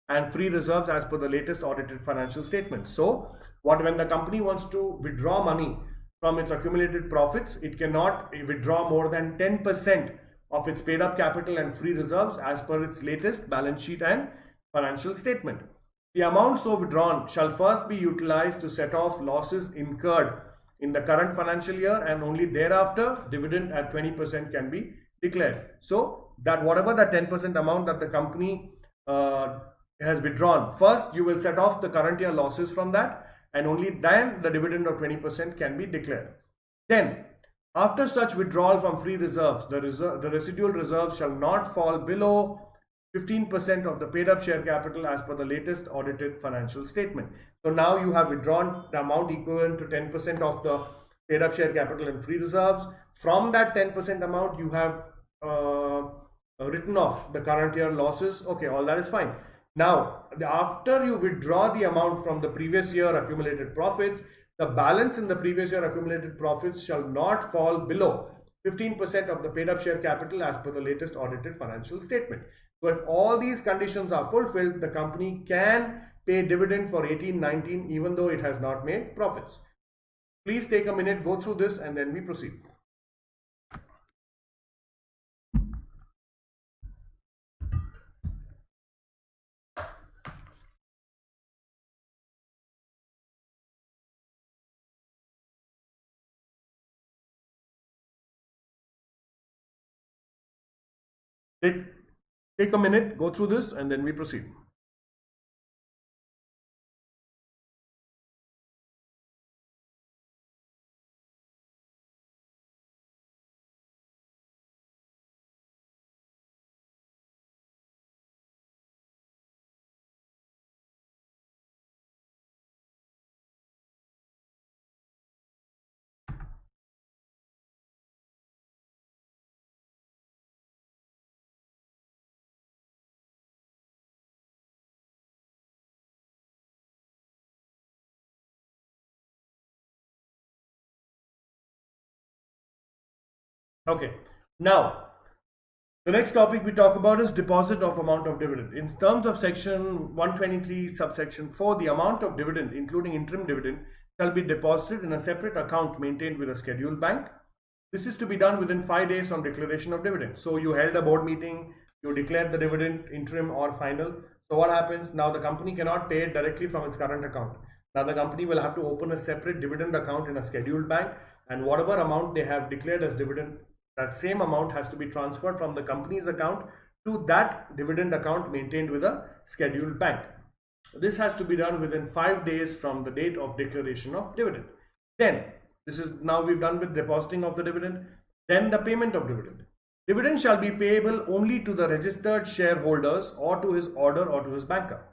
and free reserves as per the latest audited financial statements. So when the company wants to withdraw money from its accumulated profits, it cannot withdraw more than 10% of its paid up capital and free reserves as per its latest balance sheet and financial statement. The amount so withdrawn shall first be utilized to set off losses incurred in the current financial year, and only thereafter dividend at 20% can be declared. So that whatever the 10% amount that the company has withdrawn, first you will set off the current year losses from that, and only then the dividend of 20% can be declared. Then, after such withdrawal from free reserves, the residual reserves shall not fall below 15% of the paid up share capital as per the latest audited financial statement. So now you have withdrawn the amount equivalent to 10% of the paid up share capital and free reserves. From that 10% amount, you have written off the current year losses. Okay, all that is fine. Now, after you withdraw the amount from the previous year accumulated profits, the balance in the previous year accumulated profits shall not fall below 15% of the paid up share capital as per the latest audited financial statement. So if all these conditions are fulfilled, the company can pay dividend for 18-19 even though it has not made profits. Please take a minute, go through this, and then we proceed. Take a minute, go through this, and then we proceed. Okay, now the next topic we talk about is deposit of amount of dividend. In terms of section 123 subsection 4, the amount of dividend including interim dividend shall be deposited in a separate account maintained with a scheduled bank. This is to be done within 5 days from declaration of dividend. So you held a board meeting, you declared the dividend, interim or final. So what happens? Now the company cannot pay it directly from its current account. Now the company will have to open a separate dividend account in a scheduled bank, and whatever amount they have declared as dividend, that same amount has to be transferred from the company's account to that dividend account maintained with a scheduled bank. This has to be done within 5 days from the date of declaration of dividend. Then, this is now we've done with depositing of the dividend. Then the payment of dividend. Dividend shall be payable only to the registered shareholders or to his order or to his banker.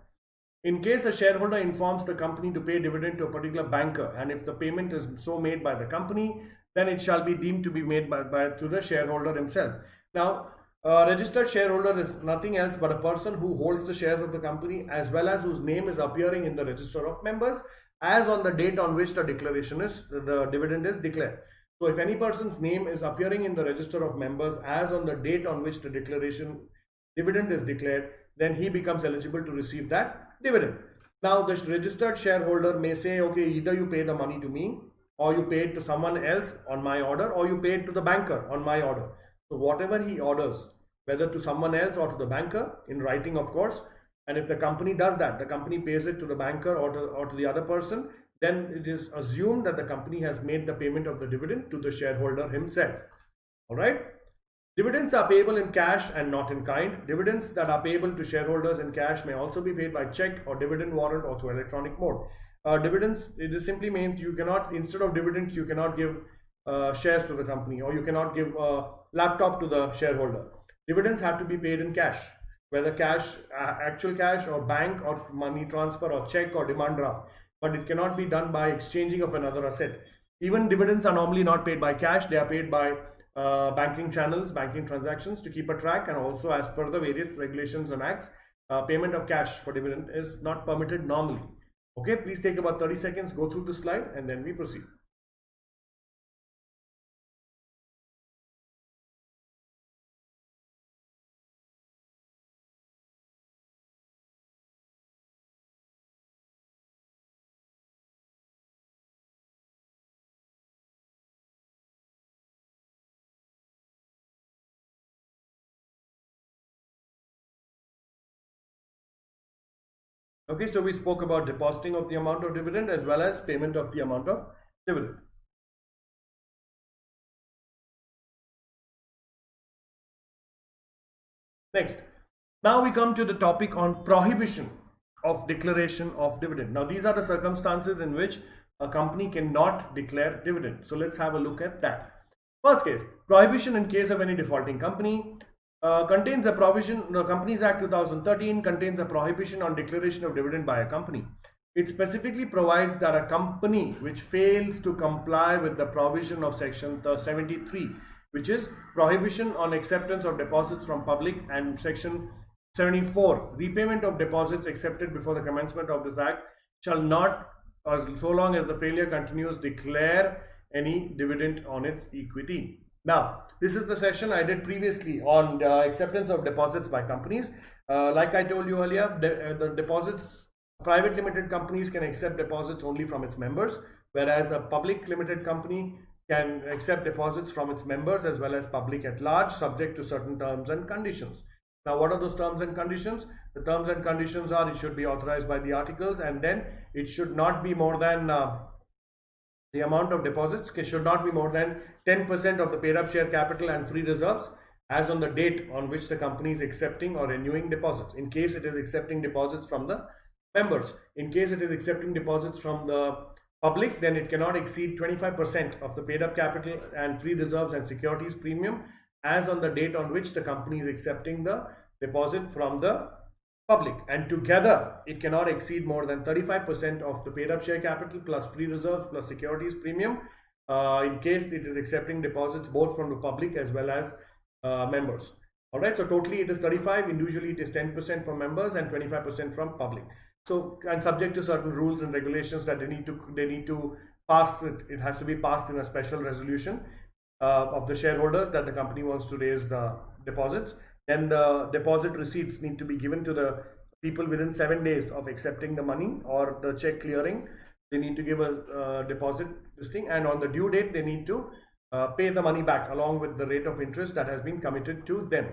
In case a shareholder informs the company to pay dividend to a particular banker, and if the payment is so made by the company, then it shall be deemed to be made to the shareholder himself. Now, a registered shareholder is nothing else but a person who holds the shares of the company as well as whose name is appearing in the register of members as on the date on which the dividend is declared. So if any person's name is appearing in the register of members as on the date on which the dividend is declared, then he becomes eligible to receive that dividend. Now the registered shareholder may say, okay, either you pay the money to me, or you pay it to someone else on my order, or you pay it to the banker on my order. So whatever he orders, whether to someone else or to the banker, in writing of course, and if the company does that, the company pays it to the banker or to the other person, then it is assumed that the company has made the payment of the dividend to the shareholder himself. All right. Dividends are payable in cash and not in kind. Dividends that are payable to shareholders in cash may also be paid by check or dividend warrant or through electronic mode. Dividends, it simply means you cannot, instead of dividends, you cannot give shares to the company, or you cannot give a laptop to the shareholder. Dividends have to be paid in cash, whether cash, actual cash, or bank or money transfer or check or demand draft, but it cannot be done by exchanging of another asset. Even dividends are normally not paid by cash, they are paid by banking channels, banking transactions to keep a track, and also as per the various regulations and acts, payment of cash for dividend is not permitted normally. Okay, please take about 30 seconds, go through the slide, and then we proceed. Okay, so we spoke about depositing of the amount of dividend as well as payment of the amount of dividend. Next, now we come to the topic on prohibition of declaration of dividend. Now, these are the circumstances in which a company cannot declare dividend. So let's have a look at that. First case, prohibition in case of any defaulting company. Contains a provision, the Companies Act 2013 contains a prohibition on declaration of dividend by a company. It specifically provides that a company which fails to comply with the provision of section 73, which is prohibition on acceptance of deposits from public, and section 74, repayment of deposits accepted before the commencement of this act, shall not, or so long as the failure continues, declare any dividend on its equity. Now, this is the session I did previously on the acceptance of deposits by companies. Like I told you earlier, the deposits, private limited companies can accept deposits only from its members, whereas a public limited company can accept deposits from its members as well as public at large, subject to certain terms and conditions. Now, what are those terms and conditions? The terms and conditions are, it should be authorized by the articles, and then it should not be more than the amount of deposits should not be more than 10% of the paid up share capital and free reserves as on the date on which the company is accepting or renewing deposits. In case it is accepting deposits from the members, in case it is accepting deposits from the public, then it cannot exceed 25% of the paid up capital and free reserves and securities premium as on the date on which the company is accepting the deposit from the public, and together it cannot exceed more than 35% of the paid up share capital plus free reserve plus securities premium in case it is accepting deposits both from the public as well as members. All right, so totally it is 35, individually it is 10% from members and 25% from public. So, and subject to certain rules and regulations that they need to pass it. It has to be passed in a special resolution of the shareholders that the company wants to raise the deposits. Then the deposit receipts need to be given to the people within 7 days of accepting the money or the check clearing. They need to give a deposit listing, and on the due date they need to pay the money back along with the rate of interest that has been committed to them.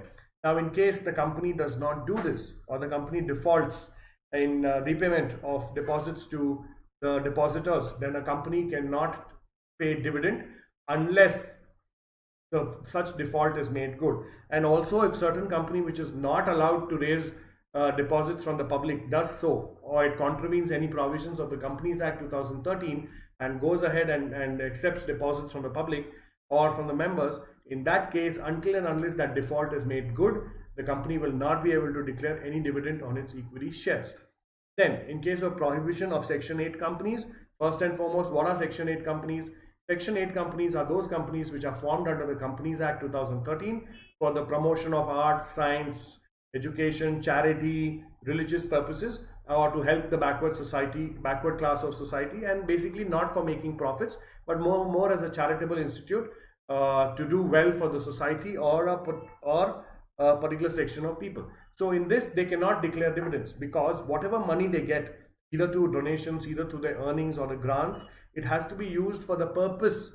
Now, in case the company does not do this, or the company defaults in repayment of deposits to the depositors, then a company cannot pay dividend unless such default is made good. And also, if certain company which is not allowed to raise deposits from the public does so, or it contravenes any provisions of the Companies Act 2013 and goes ahead and accepts deposits from the public or from the members, in that case, until and unless that default is made good, the company will not be able to declare any dividend on its equity shares. Then, in case of prohibition of Section 8 companies, first and foremost, what are Section 8 companies? Section 8 companies are those companies which are formed under the Companies Act 2013 for the promotion of arts, science, education, charity, religious purposes, or to help the backward class of society, and basically not for making profits, but more as a charitable institute to do well for the society or a particular section of people. So in this, they cannot declare dividends, because whatever money they get, either to donations, either to their earnings or the grants, it has to be used for the purpose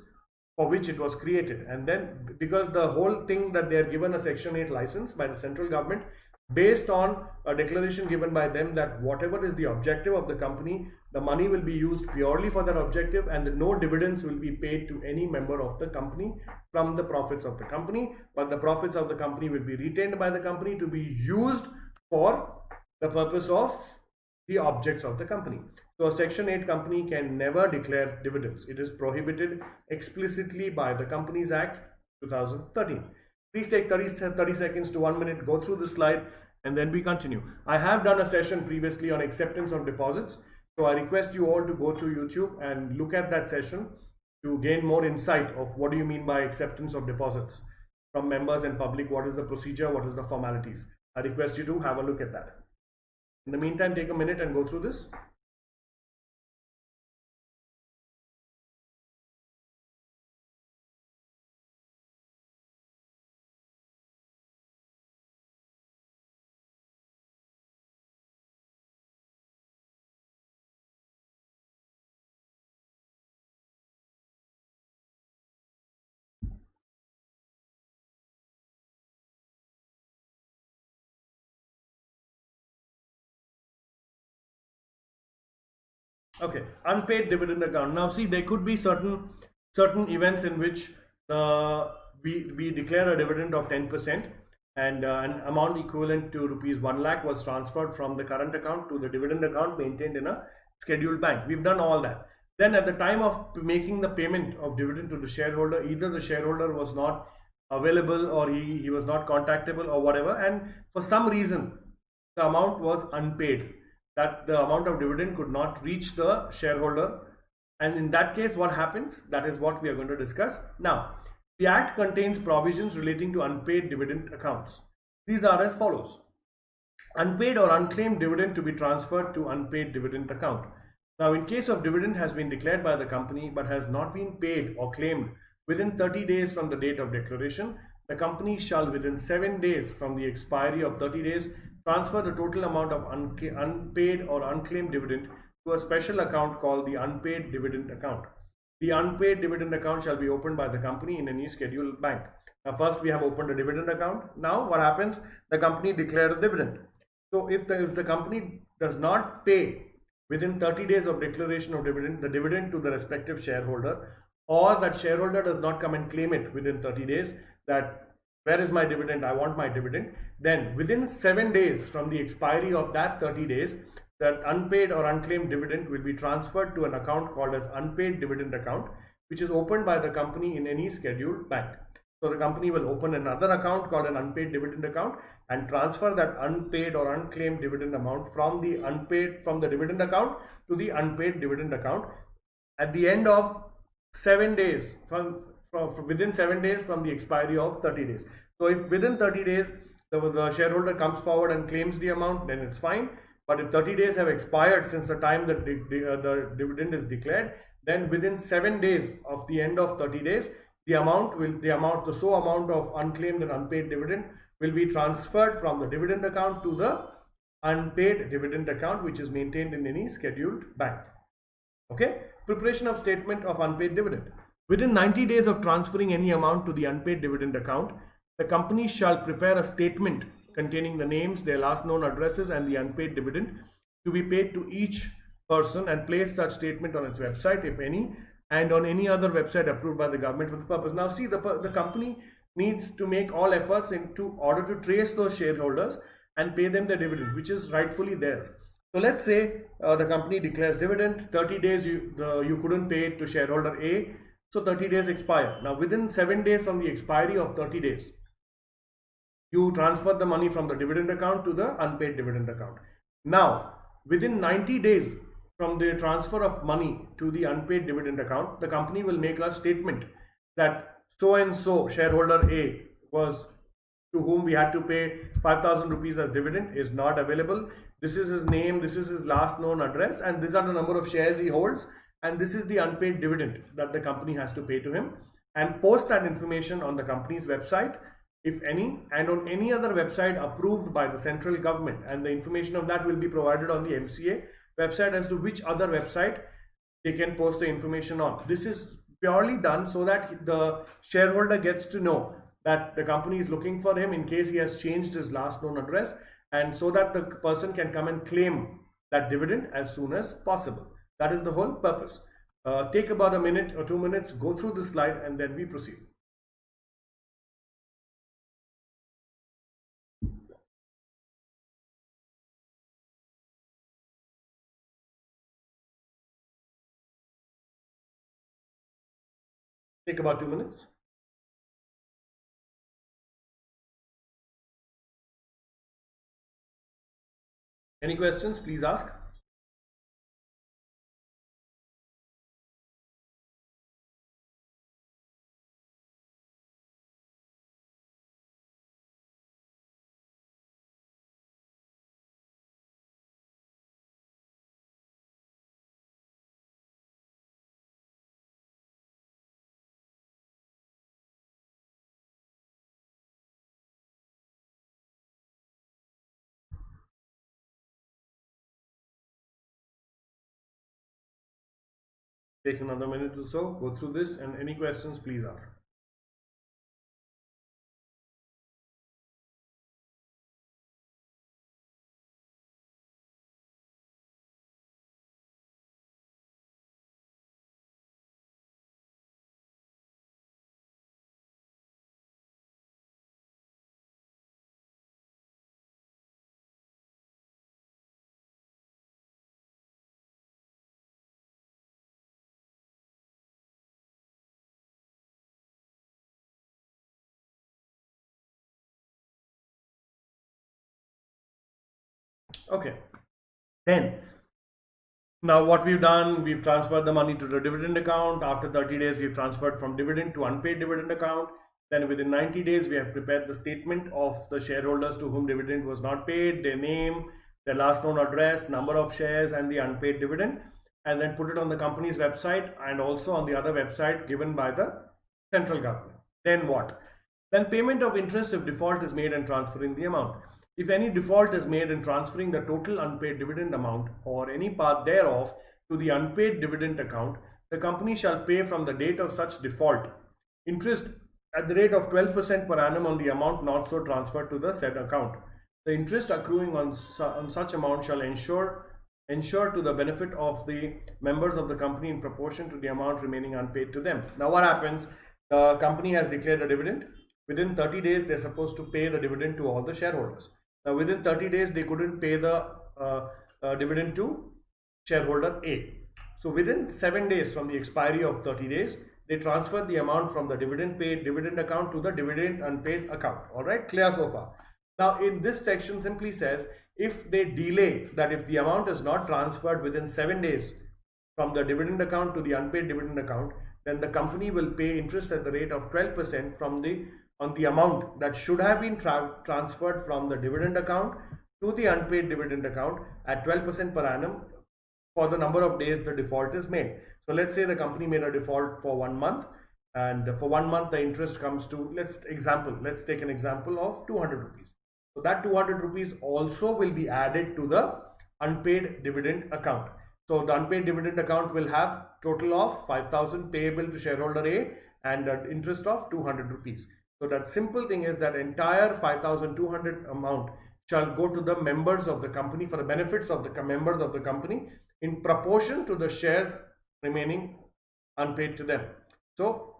for which it was created. And then, because the whole thing that they are given a Section 8 license by the central government based on a declaration given by them that whatever is the objective of the company, the money will be used purely for that objective, and no dividends will be paid to any member of the company from the profits of the company, but the profits of the company will be retained by the company to be used for the purpose of the objects of the company. So a Section 8 company can never declare dividends. It is prohibited explicitly by the Companies Act 2013. Please take 30 seconds to 1 minute, go through the slide, and then we continue. I have done a session previously on acceptance of deposits. So I request you all to go to YouTube and look at that session to gain more insight of what do you mean by acceptance of deposits from members and public, what is the procedure, what is the formalities. I request you to have a look at that. In the meantime, take a minute and go through this. Okay, unpaid dividend account. Now see, there could be certain events in which we declare a dividend of 10%, and an amount equivalent to rupees 1 lakh was transferred from the current account to the dividend account maintained in a scheduled bank. We've done all that. Then at the time of making the payment of dividend to the shareholder, either the shareholder was not available or he was not contactable or whatever, and for some reason the amount was unpaid, that the amount of dividend could not reach the shareholder. And in that case, what happens? That is what we are going to discuss now. The Act contains provisions relating to unpaid dividend accounts. These are as follows. Unpaid or unclaimed dividend to be transferred to unpaid dividend account. Now, in case of dividend has been declared by the company but has not been paid or claimed within 30 days from the date of declaration, the company shall within 7 days from the expiry of 30 days transfer the total amount of unpaid or unclaimed dividend to a special account called the unpaid dividend account. The unpaid dividend account shall be opened by the company in any scheduled bank. Now, first we have opened a dividend account. Now, what happens? The company declared a dividend. So, if the company does not pay within 30 days of declaration of dividend, the dividend to the respective shareholder, or that shareholder does not come and claim it within 30 days, that where is my dividend? I want my dividend. Then within 7 days from the expiry of that 30 days, that unpaid or unclaimed dividend will be transferred to an account called as unpaid dividend account, which is opened by the company in any scheduled bank. So the company will open another account called an unpaid dividend account and transfer that unpaid or unclaimed dividend amount from the dividend account to the unpaid dividend account at the end of 7 days within 7 days from the expiry of 30 days. So if within 30 days the shareholder comes forward and claims the amount, then it's fine. But if 30 days have expired since the time that the dividend is declared, then within 7 days of the end of 30 days, the sole amount of unclaimed and unpaid dividend will be transferred from the dividend account to the unpaid dividend account, which is maintained in any scheduled bank. Okay, preparation of statement of unpaid dividend. Within 90 days of transferring any amount to the unpaid dividend account, the company shall prepare a statement containing the names, their last known addresses, and the unpaid dividend to be paid to each person and place such statement on its website, if any, and on any other website approved by the government for the purpose. Now, see, the company needs to make all efforts in order to trace those shareholders and pay them the dividend, which is rightfully theirs. So let's say the company declares dividend, 30 days you couldn't pay it to shareholder A, so 30 days expire. Now, within 7 days from the expiry of 30 days, you transfer the money from the dividend account to the unpaid dividend account. Now, within 90 days from the transfer of money to the unpaid dividend account, the company will make a statement that so and so shareholder A was to whom we had to pay 5,000 rupees as dividend is not available. This is his name, this is his last known address, and these are the number of shares he holds, and this is the unpaid dividend that the company has to pay to him, and post that information on the company's website, if any, and on any other website approved by the central government, and the information of that will be provided on the MCA website as to which other website they can post the information on. This is purely done so that the shareholder gets to know that the company is looking for him in case he has changed his last known address, and so that the person can come and claim that dividend as soon as possible. That is the whole purpose. Take about a minute or 2 minutes, go through the slide, and then we proceed. Take about 2 minutes. Any questions, please ask. Take another minute or so, go through this, and any questions, please ask. Okay. Then, now what we've done, we've transferred the money to the dividend account. After 30 days, we've transferred from dividend to unpaid dividend account. Then within 90 days, we have prepared the statement of the shareholders to whom dividend was not paid, their name, their last known address, number of shares, and the unpaid dividend, and then put it on the company's website and also on the other website given by the central government. Then what? Then payment of interest if default is made and transferring the amount. If any default is made in transferring the total unpaid dividend amount or any part thereof to the unpaid dividend account, the company shall pay from the date of such default interest at the rate of 12% per annum on the amount not so transferred to the said account. The interest accruing on such amount shall ensure to the benefit of the members of the company in proportion to the amount remaining unpaid to them. Now what happens? The company has declared a dividend. Within 30 days, they're supposed to pay the dividend to all the shareholders. Now, within 30 days, they couldn't pay the dividend to shareholder A. So, within 7 days from the expiry of 30 days, they transferred the amount from the dividend paid dividend account to the dividend unpaid account. All right, clear so far. Now, in this section simply says if they delay, that if the amount is not transferred within 7 days from the dividend account to the unpaid dividend account, then the company will pay interest at the rate of 12% on the amount that should have been transferred from the dividend account to the unpaid dividend account at 12% per annum for the number of days the default is made. So let's say the company made a default for 1 month, and for 1 month the interest comes to, let's take an example of 200 rupees. So that 200 rupees also will be added to the unpaid dividend account. So the unpaid dividend account will have total of 5,000 payable to shareholder A and an interest of 200 rupees. So that simple thing is that entire 5,200 amount shall go to the members of the company for the benefits of the members of the company in proportion to the shares remaining unpaid to them. So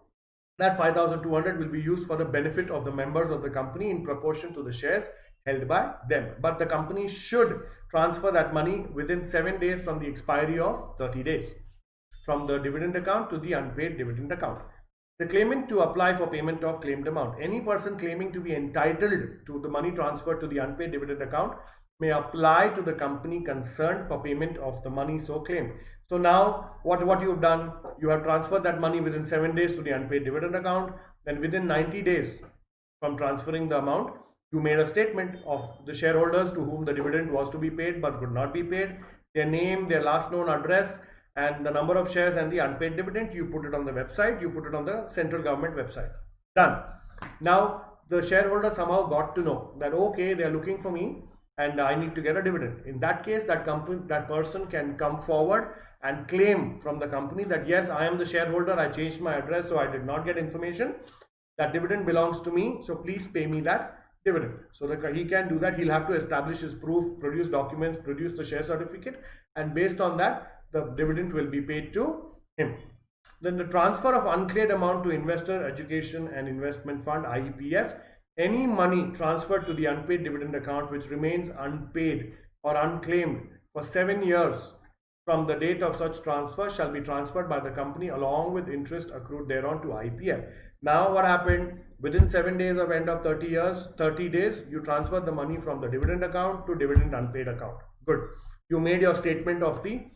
that 5,200 will be used for the benefit of the members of the company in proportion to the shares held by them. But the company should transfer that money within 7 days from the expiry of 30 days from the dividend account to the unpaid dividend account. The claimant to apply for payment of claimed amount. Any person claiming to be entitled to the money transferred to the unpaid dividend account may apply to the company concerned for payment of the money so claimed. So now what you've done, you have transferred that money within 7 days to the unpaid dividend account. Then within 90 days from transferring the amount, you made a statement of the shareholders to whom the dividend was to be paid but could not be paid, their name, their last known address, and the number of shares and the unpaid dividend. You put it on the website, you put it on the central government website. Done. Now the shareholder somehow got to know that okay, they are looking for me and I need to get a dividend. In that case, that person can come forward and claim from the company that yes, I am the shareholder, I changed my address, so I did not get information. That dividend belongs to me, so please pay me that dividend. So that he can do that. He'll have to establish his proof, produce documents, produce the share certificate, and based on that, the dividend will be paid to him. Then the transfer of unclaimed amount to Investor Education and Investment Fund (IEPF). Any money transferred to the unpaid dividend account which remains unpaid or unclaimed for 7 years from the date of such transfer shall be transferred by the company along with interest accrued thereon to IEPF. Now what happened? Within 7 days of end of 30 days, you transfer the money from the dividend account to dividend unpaid account. Good. You made your statement of the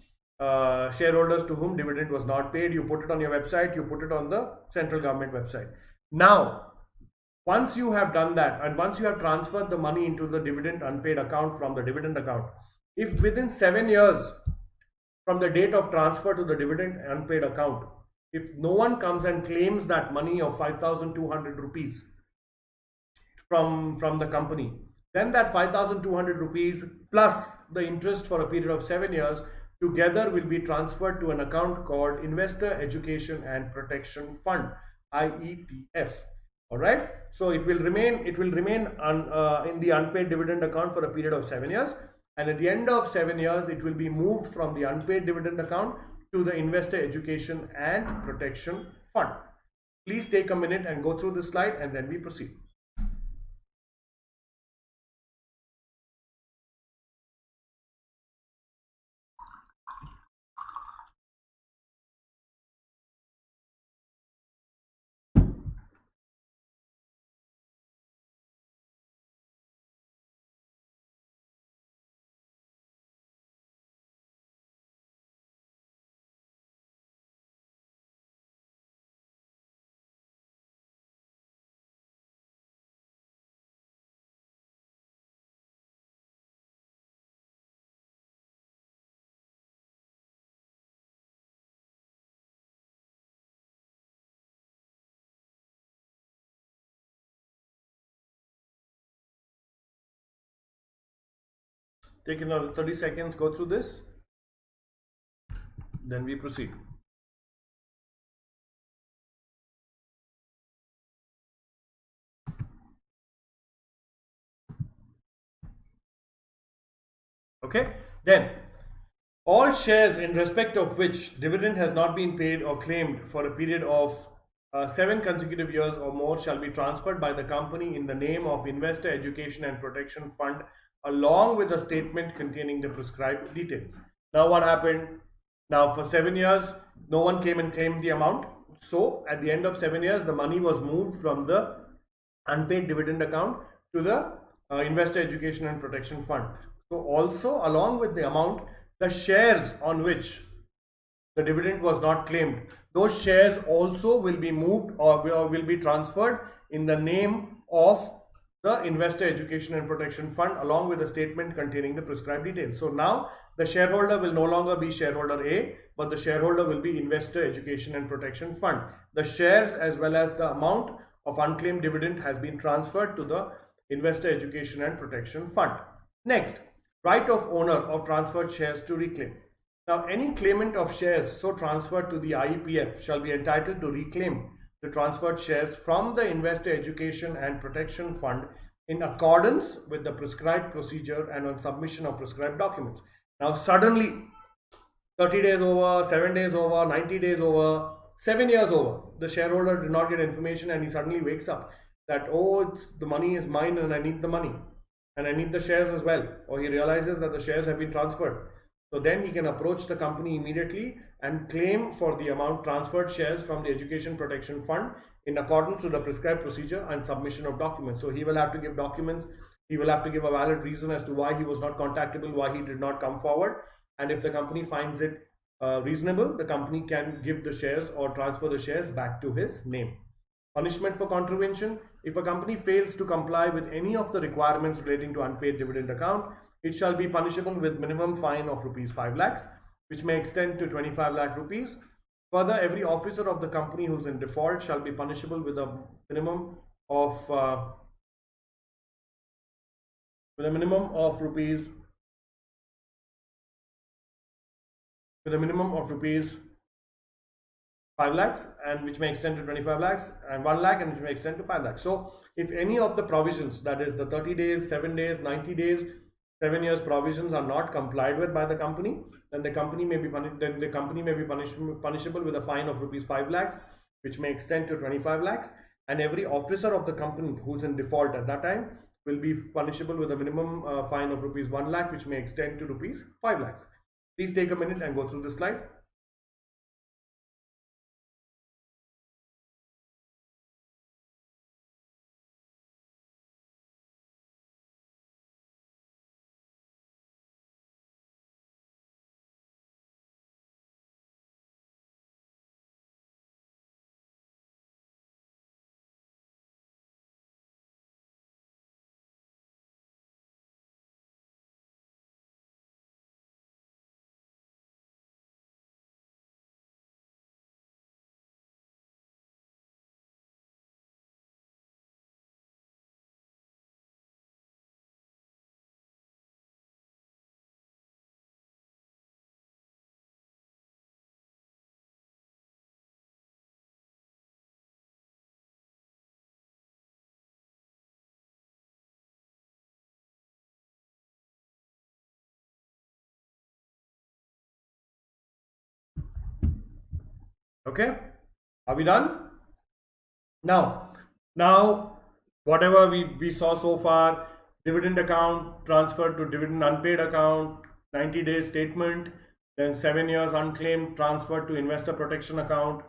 shareholders to whom dividend was not paid. You put it on your website, you put it on the central government website. Now, once you have done that and once you have transferred the money into the dividend unpaid account from the dividend account, if within 7 years from the date of transfer to the dividend unpaid account, if no one comes and claims that money of 5,200 rupees from the company, then that 5,200 rupees plus the interest for a period of 7 years together will be transferred to an account called Investor Education and Protection Fund (IEPF). All right. So it will remain in the unpaid dividend account for a period of 7 years, and at the end of 7 years, it will be moved from the unpaid dividend account to the Investor Education and Protection Fund. Please take a minute and go through this slide, and then we proceed. Take another 30 seconds, go through this, then we proceed. Okay, then all shares in respect of which dividend has not been paid or claimed for a period of 7 consecutive years or more shall be transferred by the company in the name of Investor Education and Protection Fund along with a statement containing the prescribed details. Now what happened? Now for 7 years, no one came and claimed the amount. So at the end of 7 years, the money was moved from the unpaid dividend account to the Investor Education and Protection Fund. So also along with the amount, the shares on which the dividend was not claimed, those shares also will be moved or will be transferred in the name of the Investor Education and Protection Fund along with a statement containing the prescribed details. So now the shareholder will no longer be shareholder A, but the shareholder will be Investor Education and Protection Fund. The shares as well as the amount of unclaimed dividend has been transferred to the Investor Education and Protection Fund. Next, right of owner of transferred shares to reclaim. Now, any claimant of shares so transferred to the IEPF shall be entitled to reclaim the transferred shares from the Investor Education and Protection Fund in accordance with the prescribed procedure and on submission of prescribed documents. Now, suddenly, 30 days over, 7 days over, 90 days over, 7 years over, the shareholder did not get information and he suddenly wakes up that, oh, the money is mine and I need the money and I need the shares as well. Or he realizes that the shares have been transferred. So then he can approach the company immediately and claim for the amount transferred shares from the Education Protection Fund in accordance with the prescribed procedure and submission of documents. So he will have to give documents, he will have to give a valid reason as to why he was not contactable, why he did not come forward. And if the company finds it reasonable, the company can give the shares or transfer the shares back to his name. Punishment for contravention: if a company fails to comply with any of the requirements relating to unpaid dividend account, it shall be punishable with minimum fine of rupees 5 lakhs, which may extend to 25 lakh rupees. Further, every officer of the company who is in default shall be punishable with a minimum of rupees 5 lakhs, and which may extend to 25 lakhs, and 1 lakh, and which may extend to 5 lakhs. So if any of the provisions, that is the 30 days, 7 days, 90 days, 7 years provisions are not complied with by the company, then the company may be punishable with a fine of rupees 5 lakhs, which may extend to 25 lakhs, and every officer of the company who's in default at that time will be punishable with a minimum fine of rupees 1 lakh, which may extend to rupees 5 lakhs. Please take a minute and go through this slide. Okay, are we done? Now whatever we saw so far: dividend account transferred to dividend unpaid account, 90 days statement, then 7 years unclaimed transferred to investor protection account,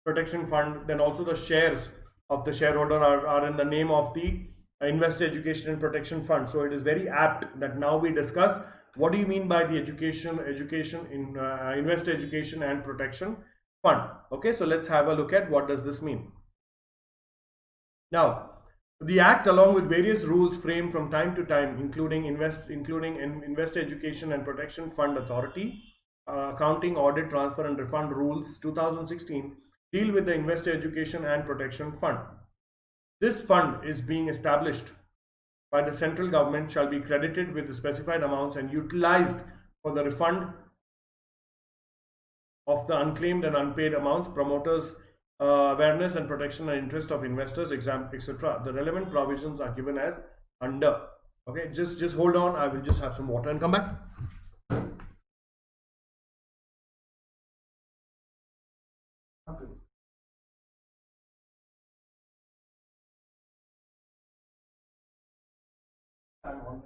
protection fund, then also the shares of the shareholder are in the name of the Investor Education and Protection Fund. So it is very apt that now we discuss what do you mean by the Investor Education and Protection Fund. Okay, so let's have a look at what does this mean. Now, the Act, along with various rules framed from time to time, including Investor Education and Protection Fund Authority, Accounting, Audit, Transfer and Refund Rules 2016, deal with the Investor Education and Protection Fund. This fund is being established by the central government shall be credited with the specified amounts and utilized for the refund of the unclaimed and unpaid amounts, promoters awareness and protection and interest of investors, etc. The relevant provisions are given as under. Okay, just hold on, I will just have some water and come back. Okay. I'm on.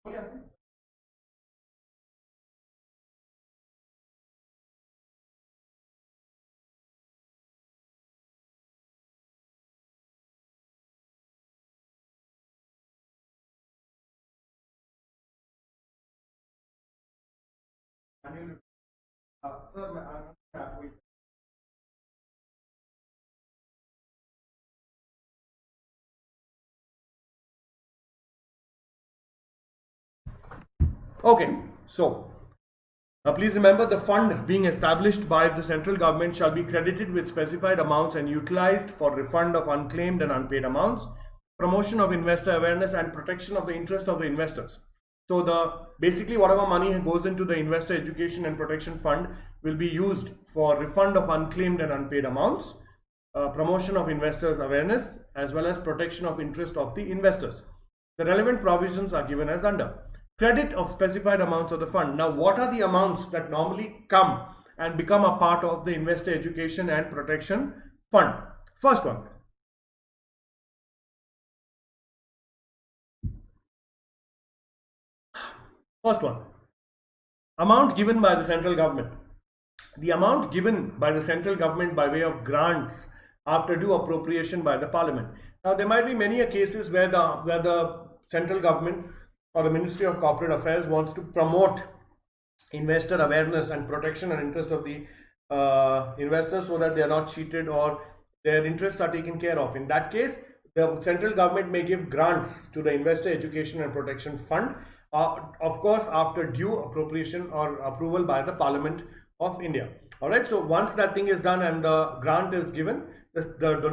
Oh, yeah. Sir, okay, so please remember, the fund being established by the central government shall be credited with specified amounts and utilized for refund of unclaimed and unpaid amounts, promotion of investor awareness and protection of the interest of the investors. So basically whatever money goes into the investor education and protection fund will be used for refund of unclaimed and unpaid amounts, promotion of investors awareness, as well as protection of interest of the investors. The relevant provisions are given as under. Credit of specified amounts of the fund. Now, what are the amounts that normally come and become a part of the investor education and protection fund? First one. Amount given by the central government. The amount given by the central government by way of grants after due appropriation by the parliament. Now, there might be many cases where the central government or the Ministry of Corporate Affairs wants to promote investor awareness and protection and interest of the investors so that they are not cheated or their interests are taken care of. In that case, the central government may give grants to the Investor Education and Protection Fund, of course, after due appropriation or approval by the Parliament of India. All right, so once that thing is done and the grant is given,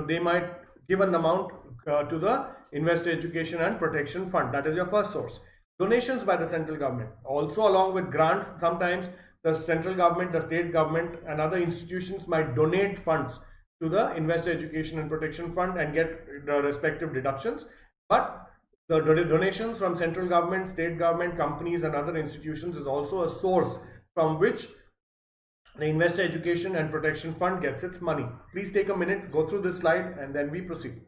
they might give an amount to the Investor Education and Protection Fund. That is your first source. Donations by the central government. Also, along with grants, sometimes the central government, the state government and other institutions might donate funds to the Investor Education and Protection Fund and get the respective deductions. But the donations from central government, state government, companies and other institutions is also a source from which the Investor Education and Protection Fund gets its money. Please take a minute, go through this slide and then we proceed.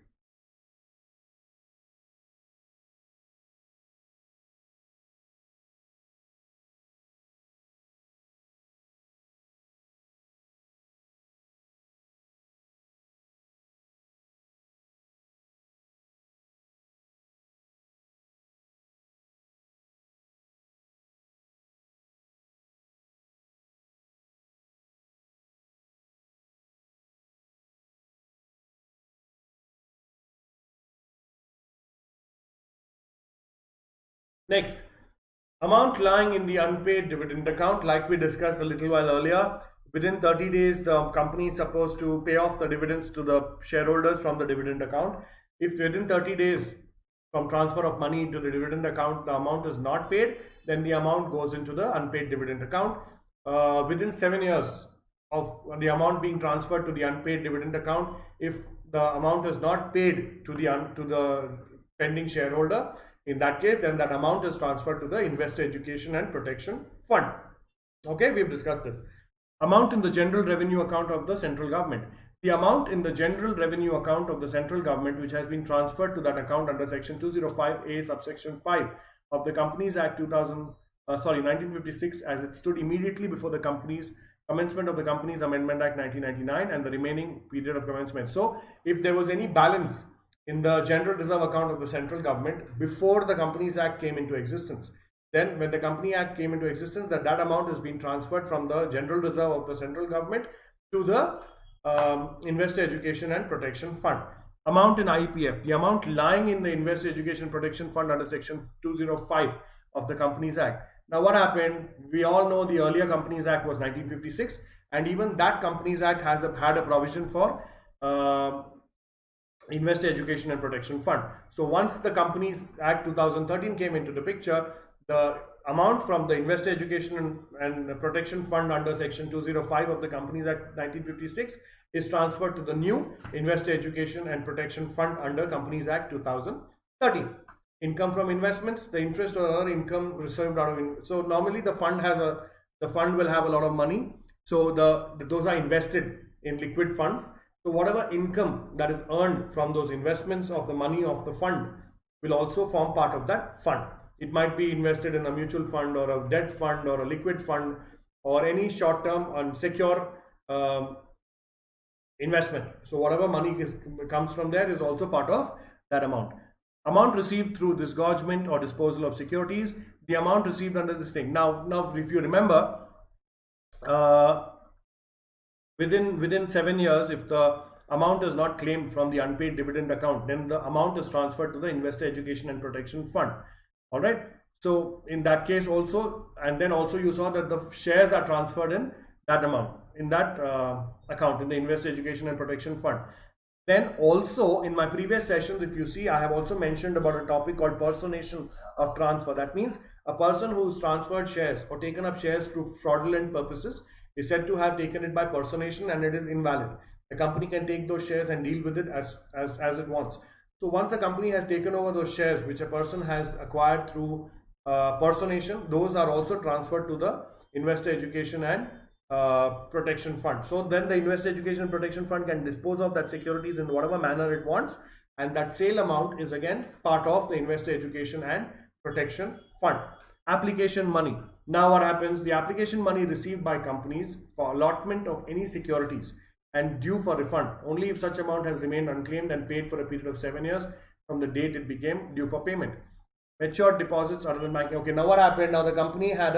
Next, amount lying in the unpaid dividend account. Like we discussed a little while earlier, within 30 days the company is supposed to pay off the dividends to the shareholders from the dividend account. If within 30 days from transfer of money into the dividend account the amount is not paid, then the amount goes into the unpaid dividend account. Within 7 years of the amount being transferred to the unpaid dividend account, if the amount is not paid to the pending shareholder, in that case, then that amount is transferred to the Investor Education and Protection Fund. Okay, we've discussed this. Amount in the general revenue account of the central government. The amount in the general revenue account of the central government which has been transferred to that account under section 205A subsection 5 of the Companies Act 1956 as it stood immediately before the commencement of the Companies Amendment Act 1999 and the remaining period of commencement. So if there was any balance in the general reserve account of the central government before the Companies Act came into existence, then when the Company Act came into existence, that amount has been transferred from the general reserve of the central government to the Investor Education and Protection Fund. Amount in IEPF. The amount lying in the Investor Education Protection Fund under section 205 of the Companies Act. Now what happened? We all know the earlier Companies Act was 1956 and even that Companies Act had a provision for Investor Education and Protection Fund. So once the Companies Act 2013 came into the picture, the amount from the Investor Education and Protection Fund under Section 205 of the Companies Act 1956 is transferred to the new Investor Education and Protection Fund under Companies Act 2013. Income from investments, the interest or other income received out of so normally the fund will have a lot of money. So those are invested in liquid funds. So whatever income that is earned from those investments of the money of the fund will also form part of that fund. It might be invested in a mutual fund or a debt fund or a liquid fund or any short-term and secure investment. So whatever money comes from there is also part of that amount. Amount received through disgorgement or disposal of securities, the amount received under this thing. Now if you remember, within 7 years, if the amount is not claimed from the unpaid dividend account, then the amount is transferred to the Investor Education and Protection Fund. All right. So in that case also, and then also you saw that the shares are transferred in that amount, in that account, in the Investor Education and Protection Fund. Then also in my previous sessions, if you see, I have also mentioned about a topic called personation of transfer. That means a person who's transferred shares or taken up shares through fraudulent purposes is said to have taken it by personation, and it is invalid. The company can take those shares and deal with it as it wants. So once a company has taken over those shares which a person has acquired through personation, those are also transferred to the Investor Education and Protection Fund. So then the Investor Education and Protection Fund can dispose of that securities in whatever manner it wants, and that sale amount is again part of the Investor Education and Protection Fund. Application money. Now what happens? The application money received by companies for allotment of any securities and due for refund only if such amount has remained unclaimed and paid for a period of 7 years from the date it became due for payment. Matured deposits other than banking. Okay, now what happened? Now the company had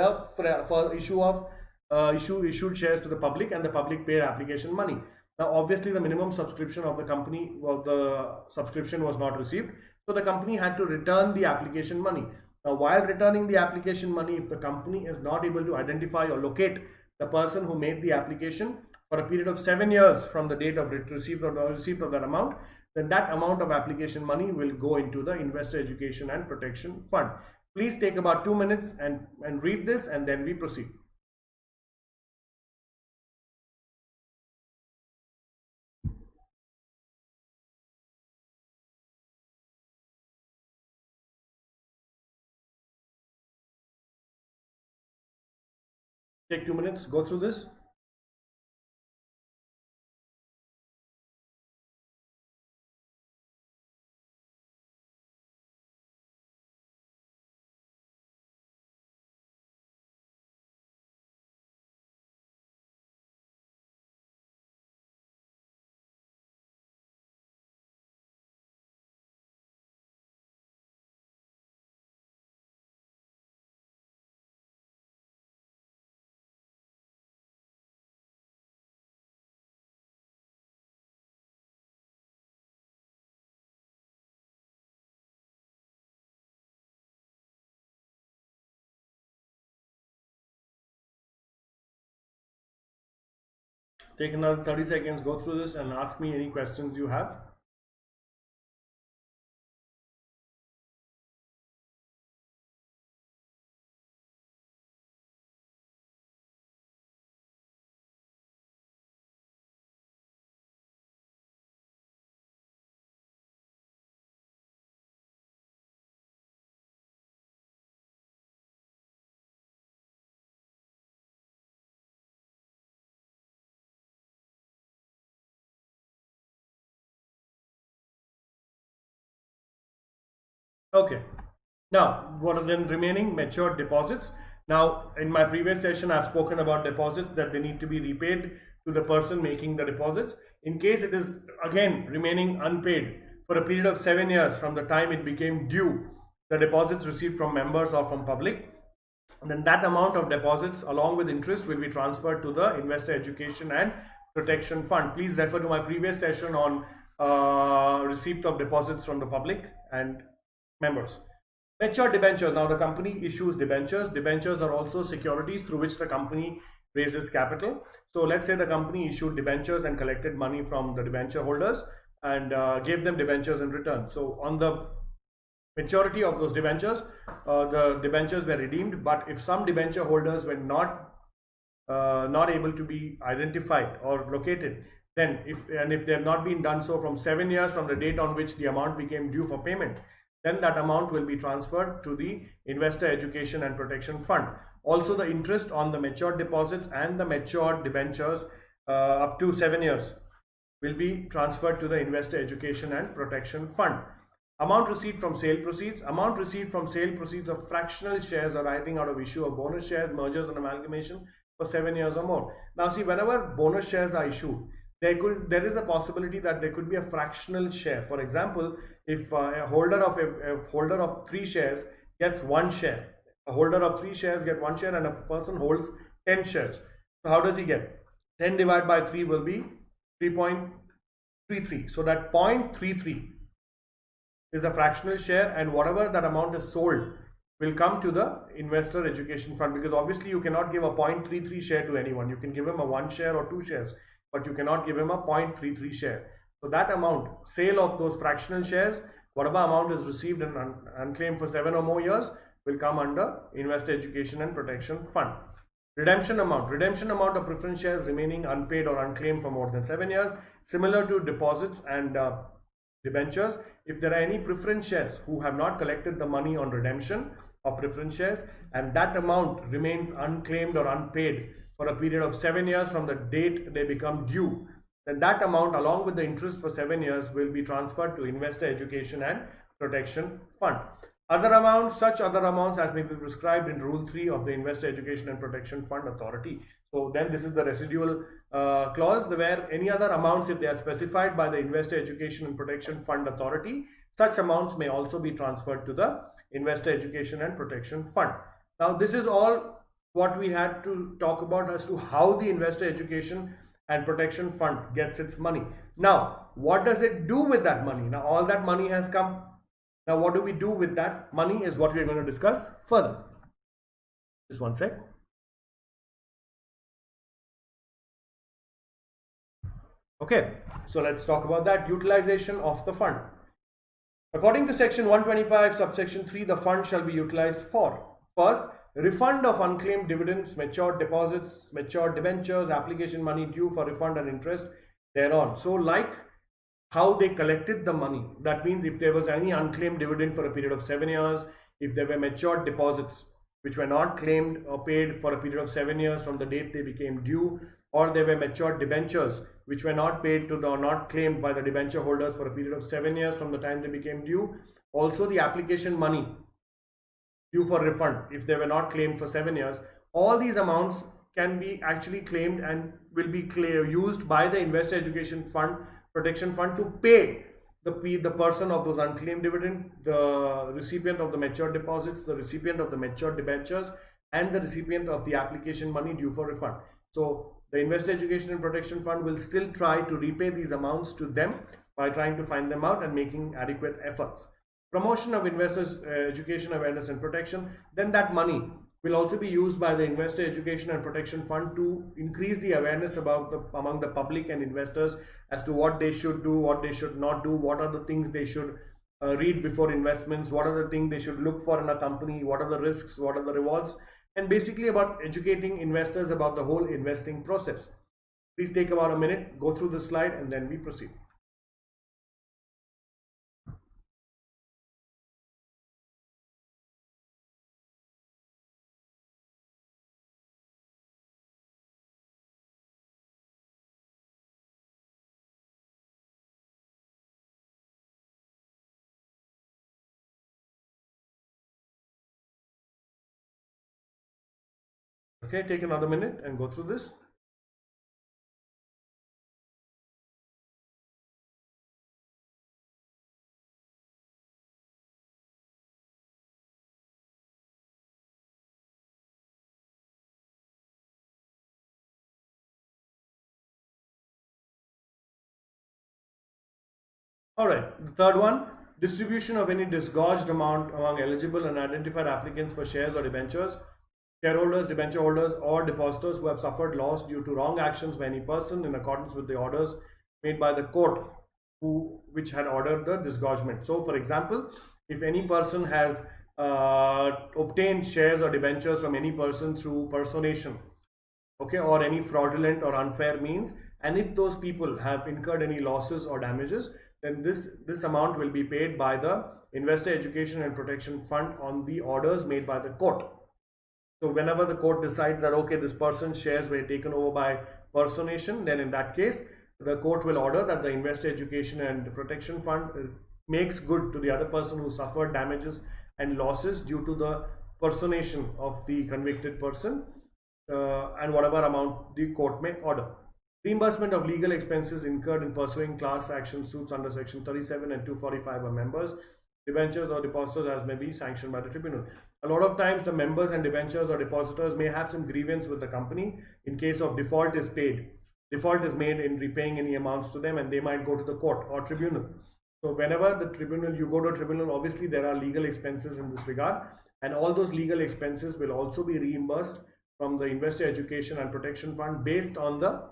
issued shares to the public, and the public paid application money. Now obviously the minimum subscription of the company, the subscription was not received, so the company had to return the application money. Now while returning the application money, if the company is not able to identify or locate the person who made the application for a period of 7 years from the date of receipt of that amount, then that amount of application money will go into the Investor Education and Protection Fund. Please take about 2 minutes and read this, and then we proceed. Take 2 minutes, go through this. Take another 30 seconds, go through this and ask me any questions you have. Okay, now what are then remaining? Matured deposits. Now in my previous session I've spoken about deposits, that they need to be repaid to the person making the deposits. In case it is again remaining unpaid for a period of 7 years from the time it became due, the deposits received from members or from public, then that amount of deposits along with interest will be transferred to the Investor Education and Protection Fund. Please refer to my previous session on receipt of deposits from the public and members. Matured debentures. Now the company issues debentures. Debentures are also securities through which the company raises capital. So let's say the company issued debentures and collected money from the debenture holders. and gave them debentures in return. So on the maturity of those debentures, the debentures were redeemed. But if some debenture holders were not able to be identified or located, then if they have not been done so from 7 years from the date on which the amount became due for payment, then that amount will be transferred to the Investor Education and Protection Fund. Also, the interest on the matured deposits and the matured debentures up to 7 years will be transferred to the Investor Education and Protection Fund. Amount received from sale proceeds. Amount received from sale proceeds of fractional shares arising out of issue of bonus shares, mergers and amalgamation for 7 years or more. Now see, whenever bonus shares are issued, there is a possibility that there could be a fractional share. For example, if a holder of 3 shares gets 1 share, a holder of 3 shares get 1 share, and a person holds 10 shares. So how does he get? 10 divided by 3 will be 3.33. So that 0.33 is a fractional share, and whatever that amount is sold will come to the Investor Education Fund, because obviously you cannot give a 0.33 share to anyone. You can give him a 1 share or 2 shares, but you cannot give him a 0.33 share. So that amount, sale of those fractional shares, whatever amount is received and unclaimed for 7 or more years, will come under Investor Education and Protection Fund. Redemption amount of preference shares remaining unpaid or unclaimed for more than 7 years, similar to deposits and debentures. If there are any preference shares who have not collected the money on redemption of preference shares, and that amount remains unclaimed or unpaid for a period of 7 years from the date they become due, then that amount along with the interest for 7 years will be transferred to Investor Education and Protection Fund. Other amounts, such other amounts as may be prescribed in Rule 3 of the Investor Education and Protection Fund Authority. So then this is the residual clause, where any other amounts, if they are specified by the Investor Education and Protection Fund Authority, such amounts may also be transferred to the Investor Education and Protection Fund. Now this is all what we had to talk about as to how the Investor Education and Protection Fund gets its money. Now what does it do with that money? Now all that money has come. Now what do we do with that money is what we are going to discuss further. Just one sec. Okay, so let's talk about that. Utilization of the fund. According to section 125 subsection 3, the fund shall be utilized for: first, refund of unclaimed dividends, matured deposits, matured debentures, application money due for refund and interest thereon. So like how they collected the money, that means if there was any unclaimed dividend for a period of 7 years, if there were matured deposits which were not claimed or paid for a period of 7 years from the date they became due, or there were matured debentures which were not paid to the or not claimed by the debenture holders for a period of 7 years from the time they became due, also the application money due for refund if they were not claimed for 7 years, all these amounts can be actually claimed and will be used by the Investor Education Fund Protection Fund to pay the person of those unclaimed dividend, the recipient of the matured deposits, the recipient of the matured debentures, and the recipient of the application money due for refund. So the Investor Education and Protection Fund will still try to repay these amounts to them by trying to find them out and making adequate efforts. Promotion of investors' education, awareness and protection. Then that money will also be used by the Investor Education and Protection Fund to increase the awareness among the public and investors as to what they should do, what they should not do, what are the things they should read before investments, what are the things they should look for in a company, what are the risks, what are the rewards, and basically about educating investors about the whole investing process. Please take about a minute, go through the slide, and then we proceed. Okay, take another minute and go through this. All right, the third one, distribution of any disgorged amount among eligible and identified applicants for shares or debentures, shareholders, debenture holders, or depositors who have suffered loss due to wrong actions by any person in accordance with the orders made by the court which had ordered the disgorgement. So for example, if any person has obtained shares or debentures from any person through personation, okay, or any fraudulent or unfair means, and if those people have incurred any losses or damages, then this amount will be paid by the Investor Education and Protection Fund on the orders made by the court. So whenever the court decides that okay, this person's shares were taken over by personation, then in that case the court will order that the Investor Education and Protection Fund makes good to the other person who suffered damages and losses due to the personation of the convicted person, and whatever amount the court may order. Reimbursement of legal expenses incurred in pursuing class action suits under section 37 and 245 by members, debentures or depositors as may be sanctioned by the tribunal. A lot of times the members and debentures or depositors may have some grievance with the company in case of default is made in repaying any amounts to them, and they might go to the court or tribunal. So whenever the tribunal, you go to a tribunal, obviously there are legal expenses in this regard, and all those legal expenses will also be reimbursed from the Investor Education and Protection Fund based on the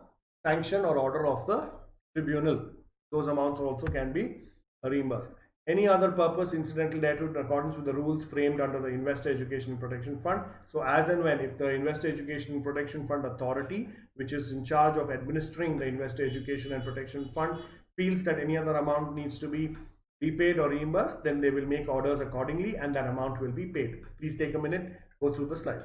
sanction or order of the tribunal. Those amounts also can be reimbursed. Any other purpose incidental thereto in accordance with the rules framed under the Investor Education and Protection Fund. So as and when, if the Investor Education and Protection Fund authority, which is in charge of administering the Investor Education and Protection Fund, feels that any other amount needs to be repaid or reimbursed, then they will make orders accordingly and that amount will be paid. Please take a minute, go through the slide.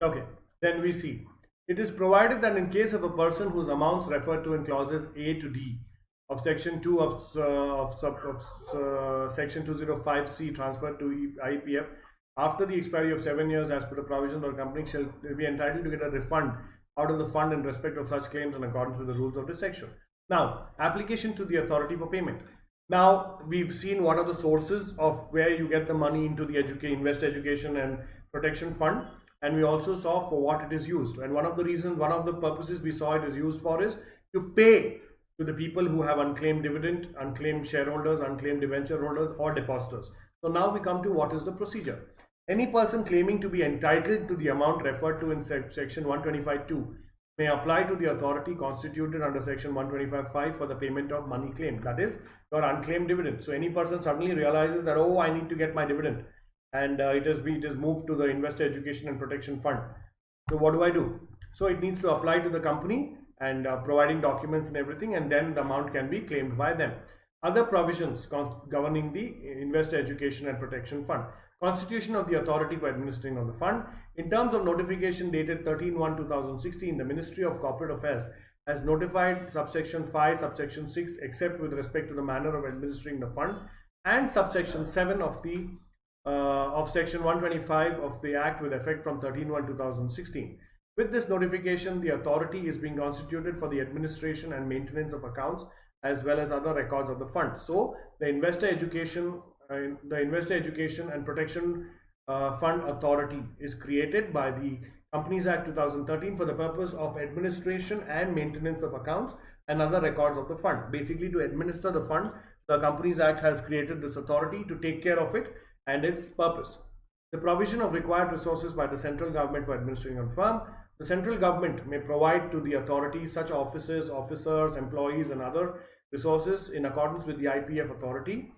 Okay, then we see. It is provided that in case of a person whose amounts referred to in clauses A to D of section 2 of section 205C transferred to IPF after the expiry of 7 years as per the provisions, the company shall be entitled to get a refund out of the fund in respect of such claims in accordance with the rules of this section. Now, application to the authority for payment. Now, we've seen what are the sources of where you get the money into the Investor Education and Protection Fund, and we also saw for what it is used. And one of the purposes we saw it is used for is to pay to the people who have unclaimed dividend, unclaimed shareholders, unclaimed debenture holders or depositors. So now we come to what is the procedure. Any person claiming to be entitled to the amount referred to in section 125(2) may apply to the authority constituted under section 125(5) for the payment of money claimed, that is your unclaimed dividend. So any person suddenly realizes that, oh, I need to get my dividend, and it is moved to the Investor Education and Protection Fund. So what do I do? So it needs to apply to the company and providing documents and everything, and then the amount can be claimed by them. Other provisions governing the Investor Education and Protection Fund. Constitution of the authority for administering of the fund. In terms of notification dated 13/1/2016, the Ministry of Corporate Affairs has notified subsection 5, subsection 6, except with respect to the manner of administering the fund, and subsection 7 of the of section 125 of the Act with effect from 13/1/2016. With this notification, the authority is being constituted for the administration and maintenance of accounts as well as other records of the fund. So the Investor Education and Protection Fund Authority is created by the Companies Act 2013 for the purpose of administration and maintenance of accounts and other records of the fund. Basically, to administer the fund, the Companies Act has created this authority to take care of it and its purpose. The provision of required resources by the central government for administering a firm. The central government may provide to the authority such offices, officers, employees and other resources in accordance with the IPF authority.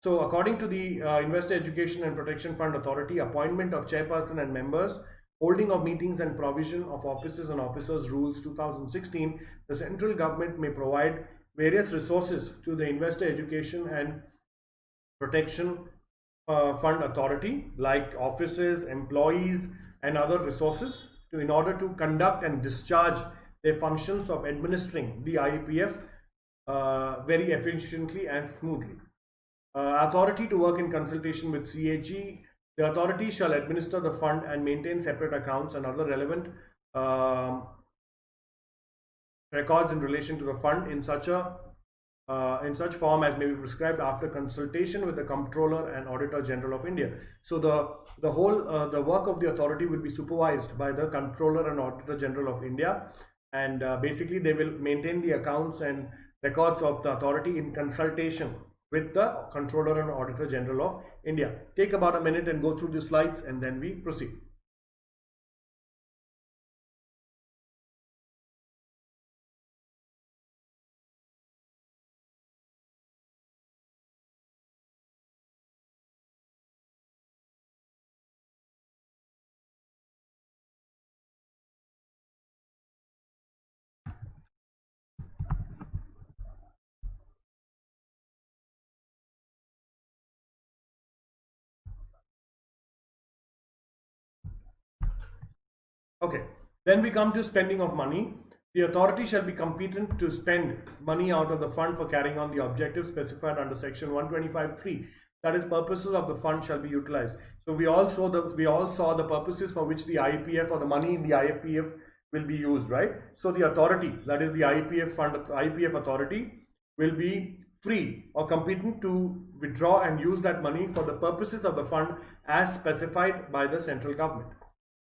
So according to the Investor Education and Protection Fund Authority, appointment of chairperson and members, holding of meetings and provision of offices and officers rules 2016, the central government may provide various resources to the Investor Education and Protection Fund Authority like offices, employees and other resources in order to conduct and discharge their functions of administering the IEPF very efficiently and smoothly. Authority to work in consultation with CAG. The authority shall administer the fund and maintain separate accounts and other relevant records in relation to the fund in such form as may be prescribed after consultation with the Comptroller and Auditor General of India. So the whole the work of the authority will be supervised by the Comptroller and Auditor General of India, and basically they will maintain the accounts and records of the authority in consultation with the Comptroller and Auditor General of India. Take about a minute and go through the slides and then we proceed. Okay, then we come to spending of money. The authority shall be competent to spend money out of the fund for carrying on the objectives specified under section 125(3). That is, purposes of the fund shall be utilized. So we all saw the purposes for which the IEPF or the money in the IFPF will be used, right? So the authority, that is the IEPF fund, IEPF authority, will be free or competent to withdraw and use that money for the purposes of the fund as specified by the central government.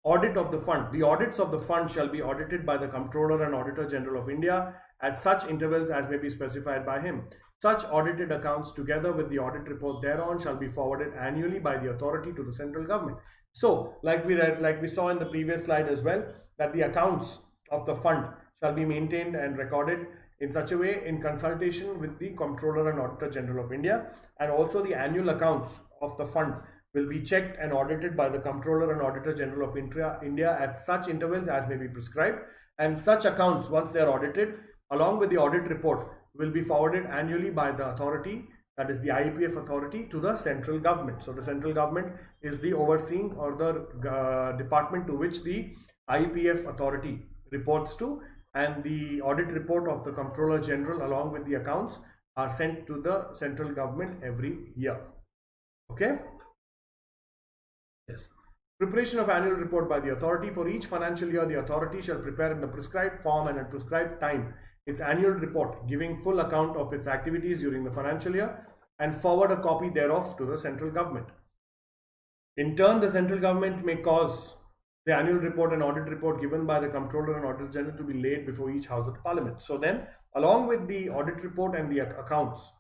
Audit of the fund. The audits of the fund shall be audited by the Comptroller and Auditor General of India at such intervals as may be specified by him. Such audited accounts together with the audit report thereon shall be forwarded annually by the authority to the central government. So like we saw in the previous slide as well, that the accounts of the fund shall be maintained and recorded in such a way in consultation with the Comptroller and Auditor General of India, and also the annual accounts of the fund will be checked and audited by the Comptroller and Auditor General of India at such intervals as may be prescribed, and such accounts, once they are audited, along with the audit report, will be forwarded annually by the authority, that is the IEPF authority, to the central government. So the central government is the overseeing or the department to which the IEPF authority reports to, and the audit report of the Comptroller General along with the accounts are sent to the central government every year. Okay. Yes. Preparation of annual report by the authority. For each financial year, the authority shall prepare in the prescribed form and at prescribed time its annual report, giving full account of its activities during the financial year, and forward a copy thereof to the central government. In turn, the central government may cause the annual report and audit report given by the Comptroller and Auditor General to be laid before each House of Parliament. So then, along with the audit report and the accounts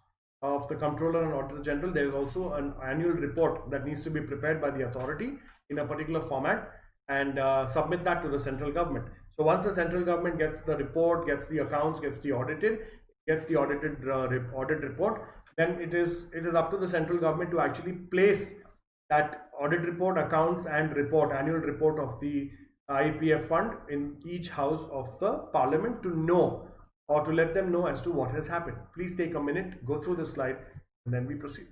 of the Comptroller and Auditor General, there is also an annual report that needs to be prepared by the authority in a particular format and submit that to the central government. So once the central government gets the report, gets the accounts, gets the audited audit report, then it is up to the central government to actually place that audit report, accounts and annual report of the IEPF fund in each house of the Parliament to know, or to let them know as to what has happened. Please take a minute, go through the slide, and then we proceed.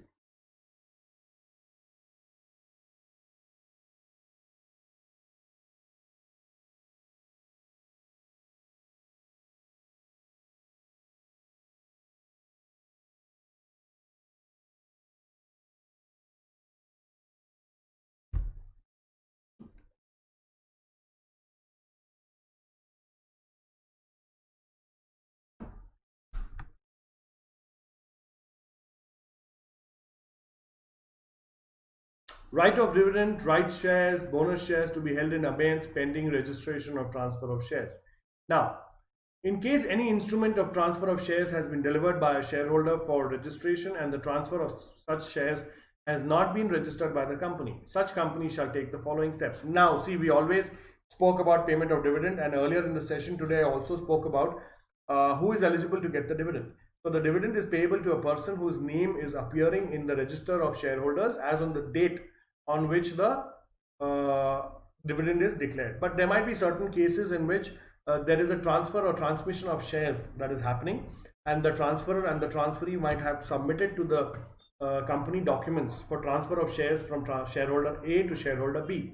Right of dividend, right shares, bonus shares to be held in abeyance pending registration or transfer of shares. Now, in case any instrument of transfer of shares has been delivered by a shareholder for registration and the transfer of such shares has not been registered by the company, such company shall take the following steps. Now, see, we always spoke about payment of dividend, and earlier in the session today I also spoke about who is eligible to get the dividend. So the dividend is payable to a person whose name is appearing in the register of shareholders as on the date on which the dividend is declared. But there might be certain cases in which there is a transfer or transmission of shares that is happening, and the transferor and the transferee might have submitted to the company documents for transfer of shares from shareholder A to shareholder B,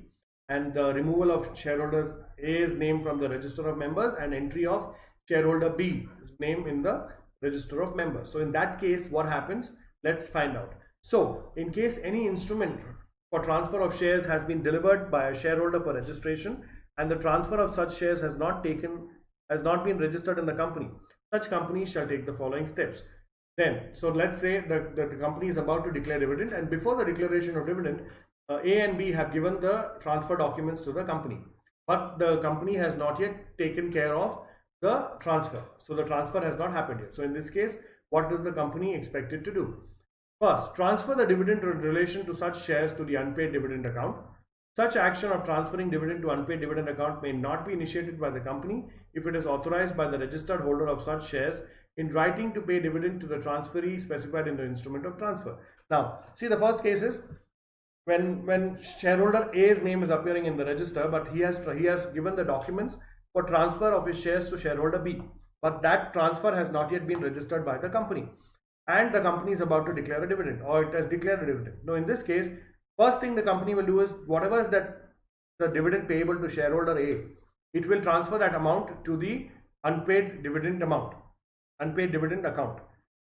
and the removal of shareholders A's name from the register of members and entry of shareholder B's name in the register of members. So in that case, what happens? Let's find out. So in case any instrument for transfer of shares has been delivered by a shareholder for registration and the transfer of such shares has not been registered in the company, such companies shall take the following steps. Then, so let's say the company is about to declare dividend, and before the declaration of dividend, A and B have given the transfer documents to the company, but the company has not yet taken care of the transfer. So the transfer has not happened yet. So in this case, what is the company expected to do? First, transfer the dividend in relation to such shares to the unpaid dividend account. Such action of transferring dividend to unpaid dividend account may not be initiated by the company if it is authorized by the registered holder of such shares in writing to pay dividend to the transferee specified in the instrument of transfer. Now, see, the first case is when shareholder A's name is appearing in the register, but he has given the documents for transfer of his shares to shareholder B, but that transfer has not yet been registered by the company, and the company is about to declare a dividend, or it has declared a dividend. Now, in this case, first thing the company will do is whatever is that the dividend payable to shareholder A, it will transfer that amount to the unpaid dividend account.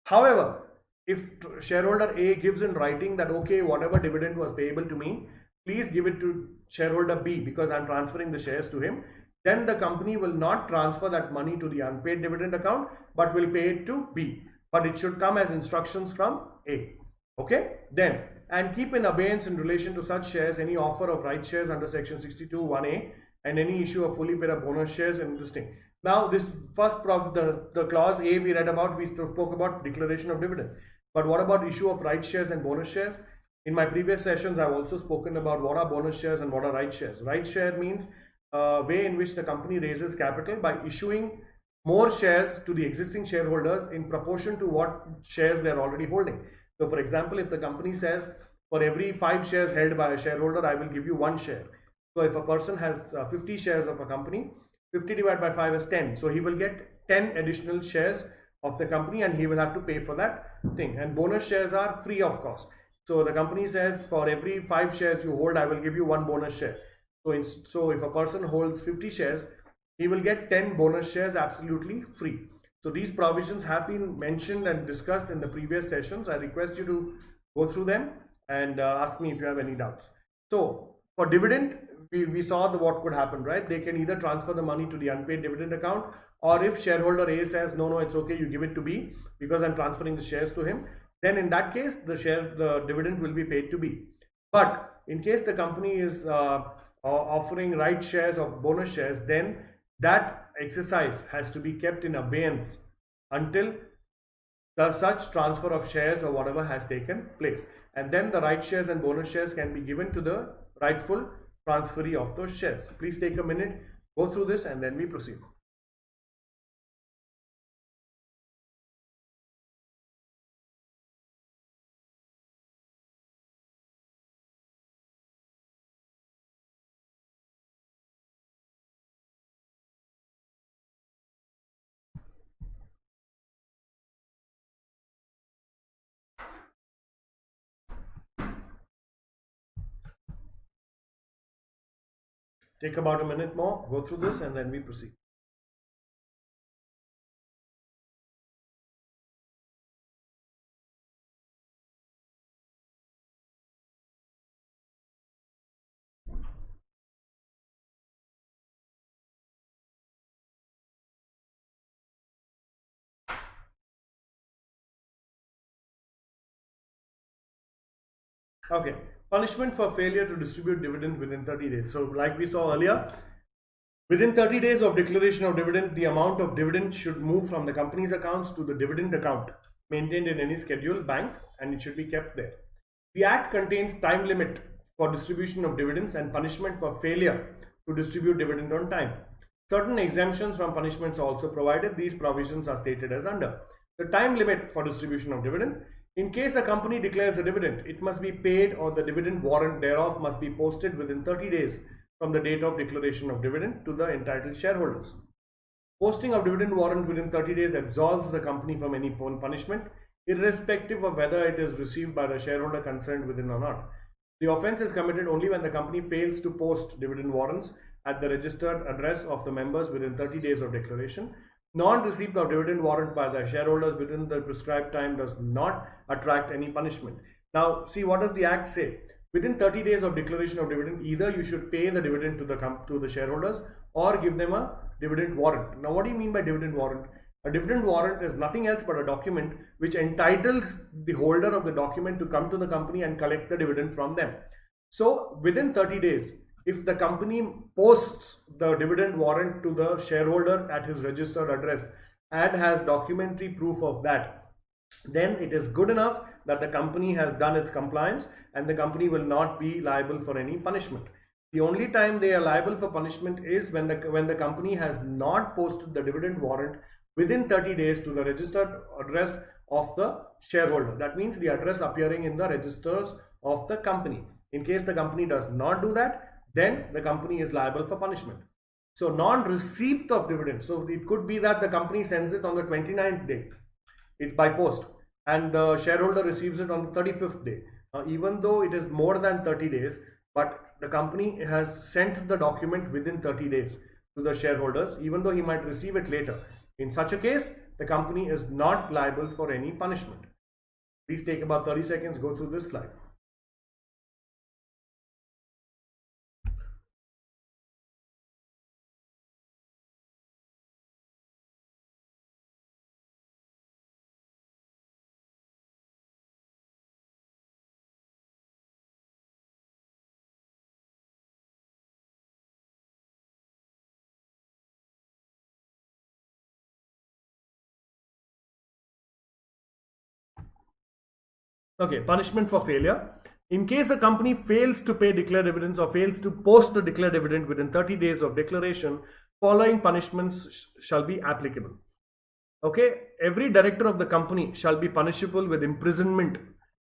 However, if shareholder A gives in writing that okay, whatever dividend was payable to me, please give it to shareholder B because I'm transferring the shares to him, then the company will not transfer that money to the unpaid dividend account but will pay it to B, but it should come as instructions from A. Okay, then, and keep in abeyance in relation to such shares any offer of right shares under section 62(1)(a) and any issue of fully paid up bonus shares and this thing. Now, this first the clause A we read about, we spoke about declaration of dividend. But what about issue of right shares and bonus shares? In my previous sessions, I've also spoken about what are bonus shares and what are right shares. Right share means a way in which the company raises capital by issuing more shares to the existing shareholders in proportion to what shares they're already holding. So, for example, if the company says for every 5 shares held by a shareholder, I will give you 1 share. So, if a person has 50 shares of a company, 50 divided by 5 is 10. So, he will get 10 additional shares of the company and he will have to pay for that thing. And bonus shares are free of cost. So, the company says for every 5 shares you hold, I will give you 1 bonus share. So, if a person holds 50 shares, he will get 10 bonus shares absolutely free. So these provisions have been mentioned and discussed in the previous sessions. I request you to go through them and ask me if you have any doubts. So for dividend, we saw what could happen, right? They can either transfer the money to the unpaid dividend account, or if shareholder A says, no, it's okay, you give it to B because I'm transferring the shares to him, then in that case, the dividend will be paid to B. But in case the company is offering right shares or bonus shares, then that exercise has to be kept in abeyance until such transfer of shares or whatever has taken place, and then the right shares and bonus shares can be given to the rightful transferee of those shares. Please take a minute, go through this, and then we proceed. Take about a minute more, go through this, and then we proceed. Okay, punishment for failure to distribute dividend within 30 days. So like we saw earlier, within 30 days of declaration of dividend, the amount of dividend should move from the company's accounts to the dividend account maintained in any scheduled bank, and it should be kept there. The Act contains time limit for distribution of dividends and punishment for failure to distribute dividend on time. Certain exemptions from punishments are also provided. These provisions are stated as under. The time limit for distribution of dividend. In case a company declares a dividend, it must be paid or the dividend warrant thereof must be posted within 30 days from the date of declaration of dividend to the entitled shareholders. Posting of dividend warrant within 30 days absolves the company from any punishment, irrespective of whether it is received by the shareholder concerned within or not. The offence is committed only when the company fails to post dividend warrants at the registered address of the members within 30 days of declaration. Non-receipt of dividend warrant by the shareholders within the prescribed time does not attract any punishment. Now, see, what does the Act say? Within 30 days of declaration of dividend, either you should pay the dividend to the shareholders or give them a dividend warrant. Now, what do you mean by dividend warrant? A dividend warrant is nothing else but a document which entitles the holder of the document to come to the company and collect the dividend from them. So, within 30 days, if the company posts the dividend warrant to the shareholder at his registered address and has documentary proof of that, then it is good enough that the company has done its compliance and the company will not be liable for any punishment. The only time they are liable for punishment is when the company has not posted the dividend warrant within 30 days to the registered address of the shareholder. That means the address appearing in the registers of the company. In case the company does not do that, then the company is liable for punishment. So non-receipt of dividend. So it could be that the company sends it on the 29th day, it by post, and the shareholder receives it on the 35th day. Even though it is more than 30 days, but the company has sent the document within 30 days to the shareholders, even though he might receive it later. In such a case, the company is not liable for any punishment. Please take about 30 seconds, go through this slide. Okay, punishment for failure. In case a company fails to pay declared dividends or fails to post a declared dividend within 30 days of declaration, following punishments shall be applicable. Okay, every director of the company shall be punishable with imprisonment,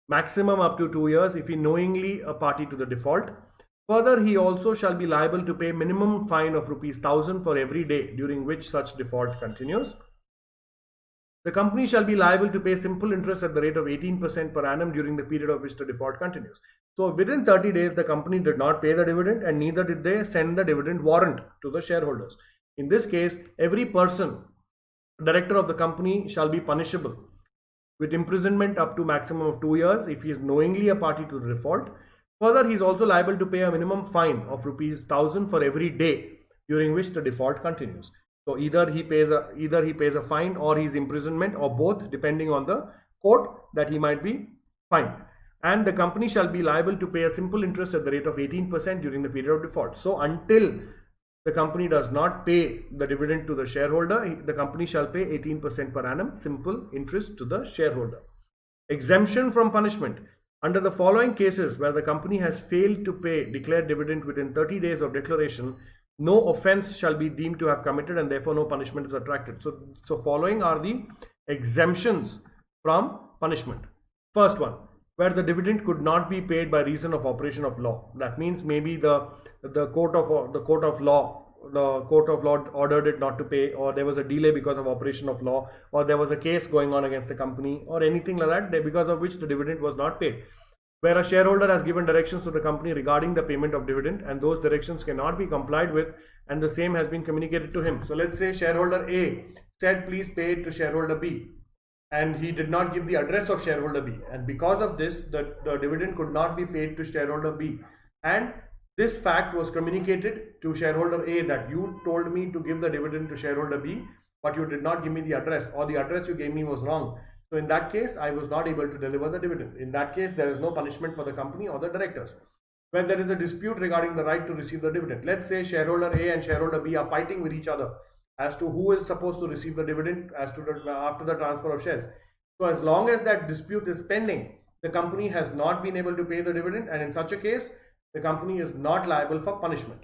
maximum up to 2 years if he knowingly a party to the default. Further, he also shall be liable to pay minimum fine of ₹1,000 for every day during which such default continues. The company shall be liable to pay simple interest at the rate of 18% per annum during the period of which the default continues. So within 30 days, the company did not pay the dividend and neither did they send the dividend warrant to the shareholders. In this case, every person, director of the company, shall be punishable with imprisonment up to maximum of 2 years if he is knowingly a party to the default. Further, he is also liable to pay a minimum fine of ₹1,000 for every day during which the default continues. So either he pays a fine or his imprisonment, or both, depending on the court that he might be fined. And the company shall be liable to pay a simple interest at the rate of 18% during the period of default. So until the company does not pay the dividend to the shareholder, the company shall pay 18% per annum simple interest to the shareholder. Exemption from punishment. Under the following cases where the company has failed to pay declared dividend within 30 days of declaration, no offense shall be deemed to have committed and therefore no punishment is attracted. So following are the exemptions from punishment. First one, where the dividend could not be paid by reason of operation of law. That means maybe the court of law ordered it not to pay, or there was a delay because of operation of law, or there was a case going on against the company, or anything like that, because of which the dividend was not paid. Where a shareholder has given directions to the company regarding the payment of dividend and those directions cannot be complied with and the same has been communicated to him. So let's say shareholder A said please pay it to shareholder B, and he did not give the address of shareholder B, and because of this the dividend could not be paid to shareholder B, and this fact was communicated to shareholder A that you told me to give the dividend to shareholder B but you did not give me the address, or the address you gave me was wrong. So in that case, I was not able to deliver the dividend. In that case, there is no punishment for the company or the directors. When there is a dispute regarding the right to receive the dividend, let's say shareholder A and shareholder B are fighting with each other as to who is supposed to receive the dividend after the transfer of shares. So as long as that dispute is pending, the company has not been able to pay the dividend, and in such a case, the company is not liable for punishment.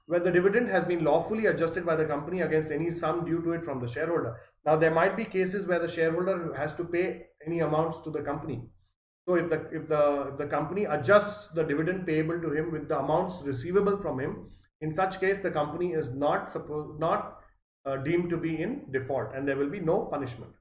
Where the dividend has been lawfully adjusted by the company against any sum due to it from the shareholder. Now there might be cases where the shareholder has to pay any amounts to the company. So if the company adjusts the dividend payable to him with the amounts receivable from him, in such case the company is not deemed to be in default and there will be no punishment.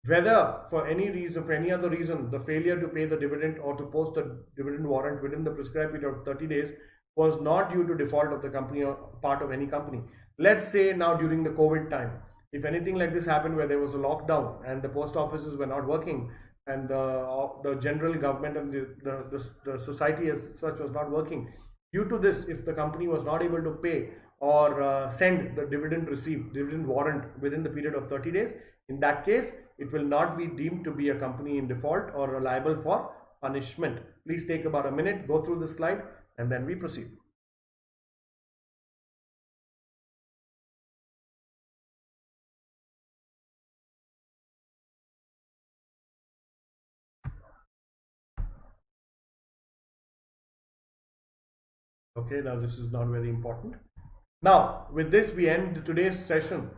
Whether for any other reason, the failure to pay the dividend or to post a dividend warrant within the prescribed period of 30 days was not due to default of the company or part of any company. Let's say now during the COVID time, if anything like this happened where there was a lockdown and the post offices were not working and the general government and the society as such was not working, due to this, if the company was not able to pay or send the dividend received, dividend warrant within the period of 30 days, in that case, it will not be deemed to be a company in default or liable for punishment. Please take about a minute, go through this slide, and then we proceed. Okay, now this is not very important. Now, with this, we end today's session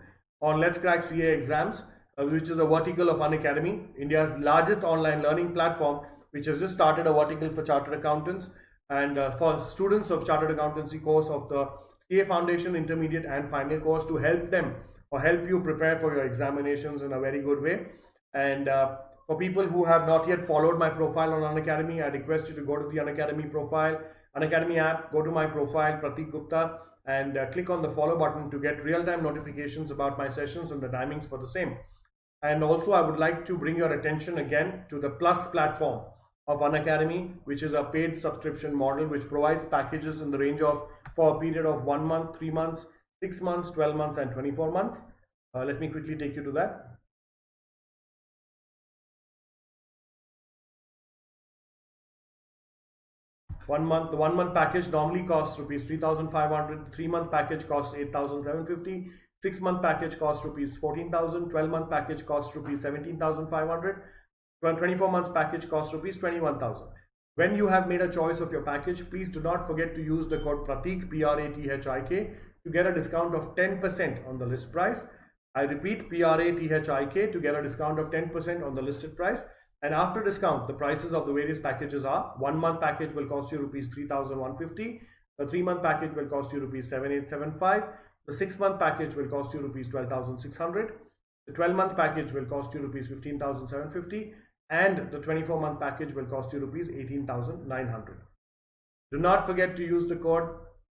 on Let's Crack CA Exams, which is a vertical of Unacademy, India's largest online learning platform, which has just started a vertical for chartered accountants and for students of chartered accountancy course of the CA Foundation, Intermediate and Final course to help them or help you prepare for your examinations in a very good way. And for people who have not yet followed my profile on Unacademy, I request you to go to the Unacademy profile, Unacademy app, go to my profile, Prathik Gupta, and click on the follow button to get real-time notifications about my sessions and the timings for the same. And also I would like to bring your attention again to the Plus platform of Unacademy, which is a paid subscription model which provides packages in the range of for a period of 1 month, 3 months, 6 months, 12 months and 24 months. Let me quickly take you to that. 1 month, the 1 month package normally costs rupees 3,500, 3 month package costs 8,750, 6 month package costs rupees 14,000, 12 month package costs rupees 17,500, 24 months package costs rupees 21,000. When you have made a choice of your package, please do not forget to use the code Prathik, Prathik, to get a discount of 10% on the list price. I repeat, Prathik to get a discount of 10% on the listed price. And after discount, the prices of the various packages are: 1 month package will cost you rupees 3,150, the 3 month package will cost you rupees 7,875, the 6 month package will cost you rupees 12,600, the 12 month package will cost you rupees 15,750, and the 24 month package will cost you rupees 18,900. Do not forget to use the code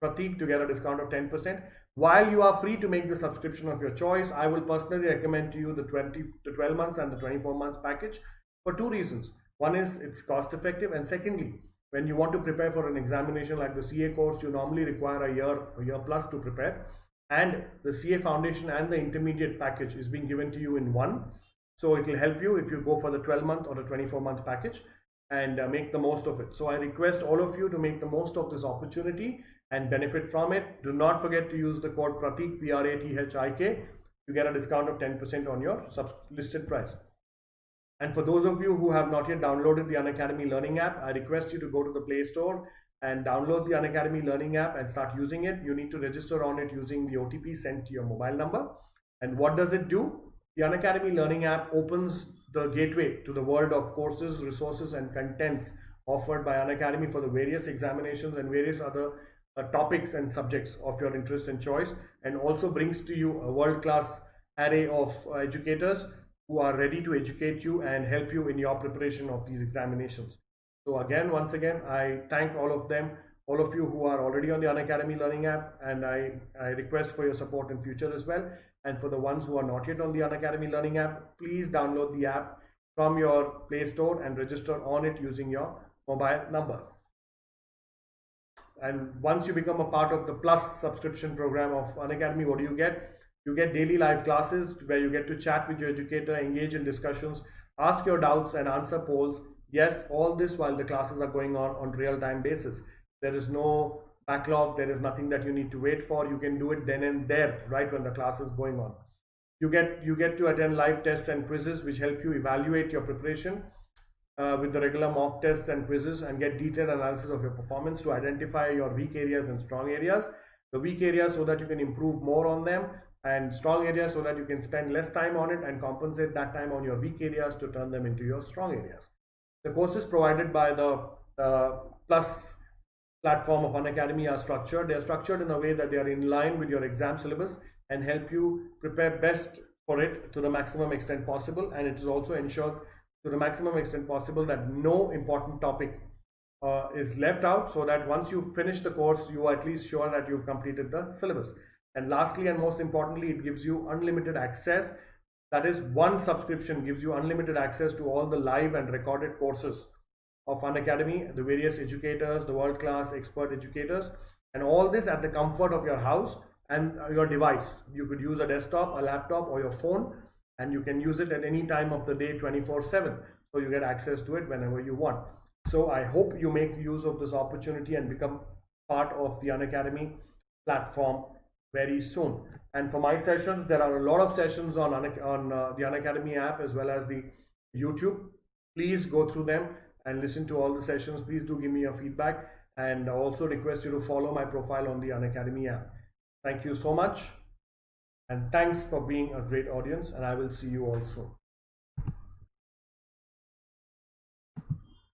Pratik to get a discount of 10%. While you are free to make the subscription of your choice, I will personally recommend to you the 12 months and the 24 months package for 2 reasons. One is it's cost effective, and secondly, when you want to prepare for an examination like the CA course, you normally require a year plus to prepare, and the CA Foundation and the Intermediate package is being given to you in one. So it will help you if you go for the 12-month or the 24-month package and make the most of it. So I request all of you to make the most of this opportunity and benefit from it. Do not forget to use the code Prathik, Prathik, to get a discount of 10% on your listed price. And for those of you who have not yet downloaded the Unacademy Learning app, I request you to go to the Play Store and download the Unacademy Learning app and start using it. You need to register on it using the OTP sent to your mobile number. And what does it do? The Unacademy Learning app opens the gateway to the world of courses, resources, and contents offered by Unacademy for the various examinations and various other topics and subjects of your interest and choice, and also brings to you a world-class array of educators who are ready to educate you and help you in your preparation of these examinations. So again, once again, I thank all of them, all of you who are already on the Unacademy Learning app, and I request for your support in future as well. And for the ones who are not yet on the Unacademy Learning app, please download the app from your Play Store and register on it using your mobile number. And once you become a part of the Plus subscription program of Unacademy, what do you get? You get daily live classes where you get to chat with your educator, engage in discussions, ask your doubts and answer polls. Yes, all this while the classes are going on real-time basis. There is no backlog, there is nothing that you need to wait for. You can do it then and there, right when the class is going on. You get to attend live tests and quizzes which help you evaluate your preparation with the regular mock tests and quizzes, and get detailed analysis of your performance to identify your weak areas and strong areas. The weak areas so that you can improve more on them, and strong areas so that you can spend less time on it and compensate that time on your weak areas to turn them into your strong areas. The courses provided by the Plus platform of Unacademy are structured. They are structured in a way that they are in line with your exam syllabus and help you prepare best for it to the maximum extent possible. And it is also ensured to the maximum extent possible that no important topic is left out, so that once you finish the course, you are at least sure that you've completed the syllabus. And lastly and most importantly, it gives you unlimited access. That is, one subscription gives you unlimited access to all the live and recorded courses of Unacademy, the various educators, the world-class expert educators, and all this at the comfort of your house and your device. You could use a desktop, a laptop, or your phone, and you can use it at any time of the day, 24/7. So you get access to it whenever you want. So I hope you make use of this opportunity and become part of the Unacademy platform very soon. And for my sessions, there are a lot of sessions on the Unacademy app as well as the YouTube. Please go through them and listen to all the sessions. Please do give me your feedback, and I also request you to follow my profile on the Unacademy app. Thank you so much, and thanks for being a great audience, and I will see you all soon.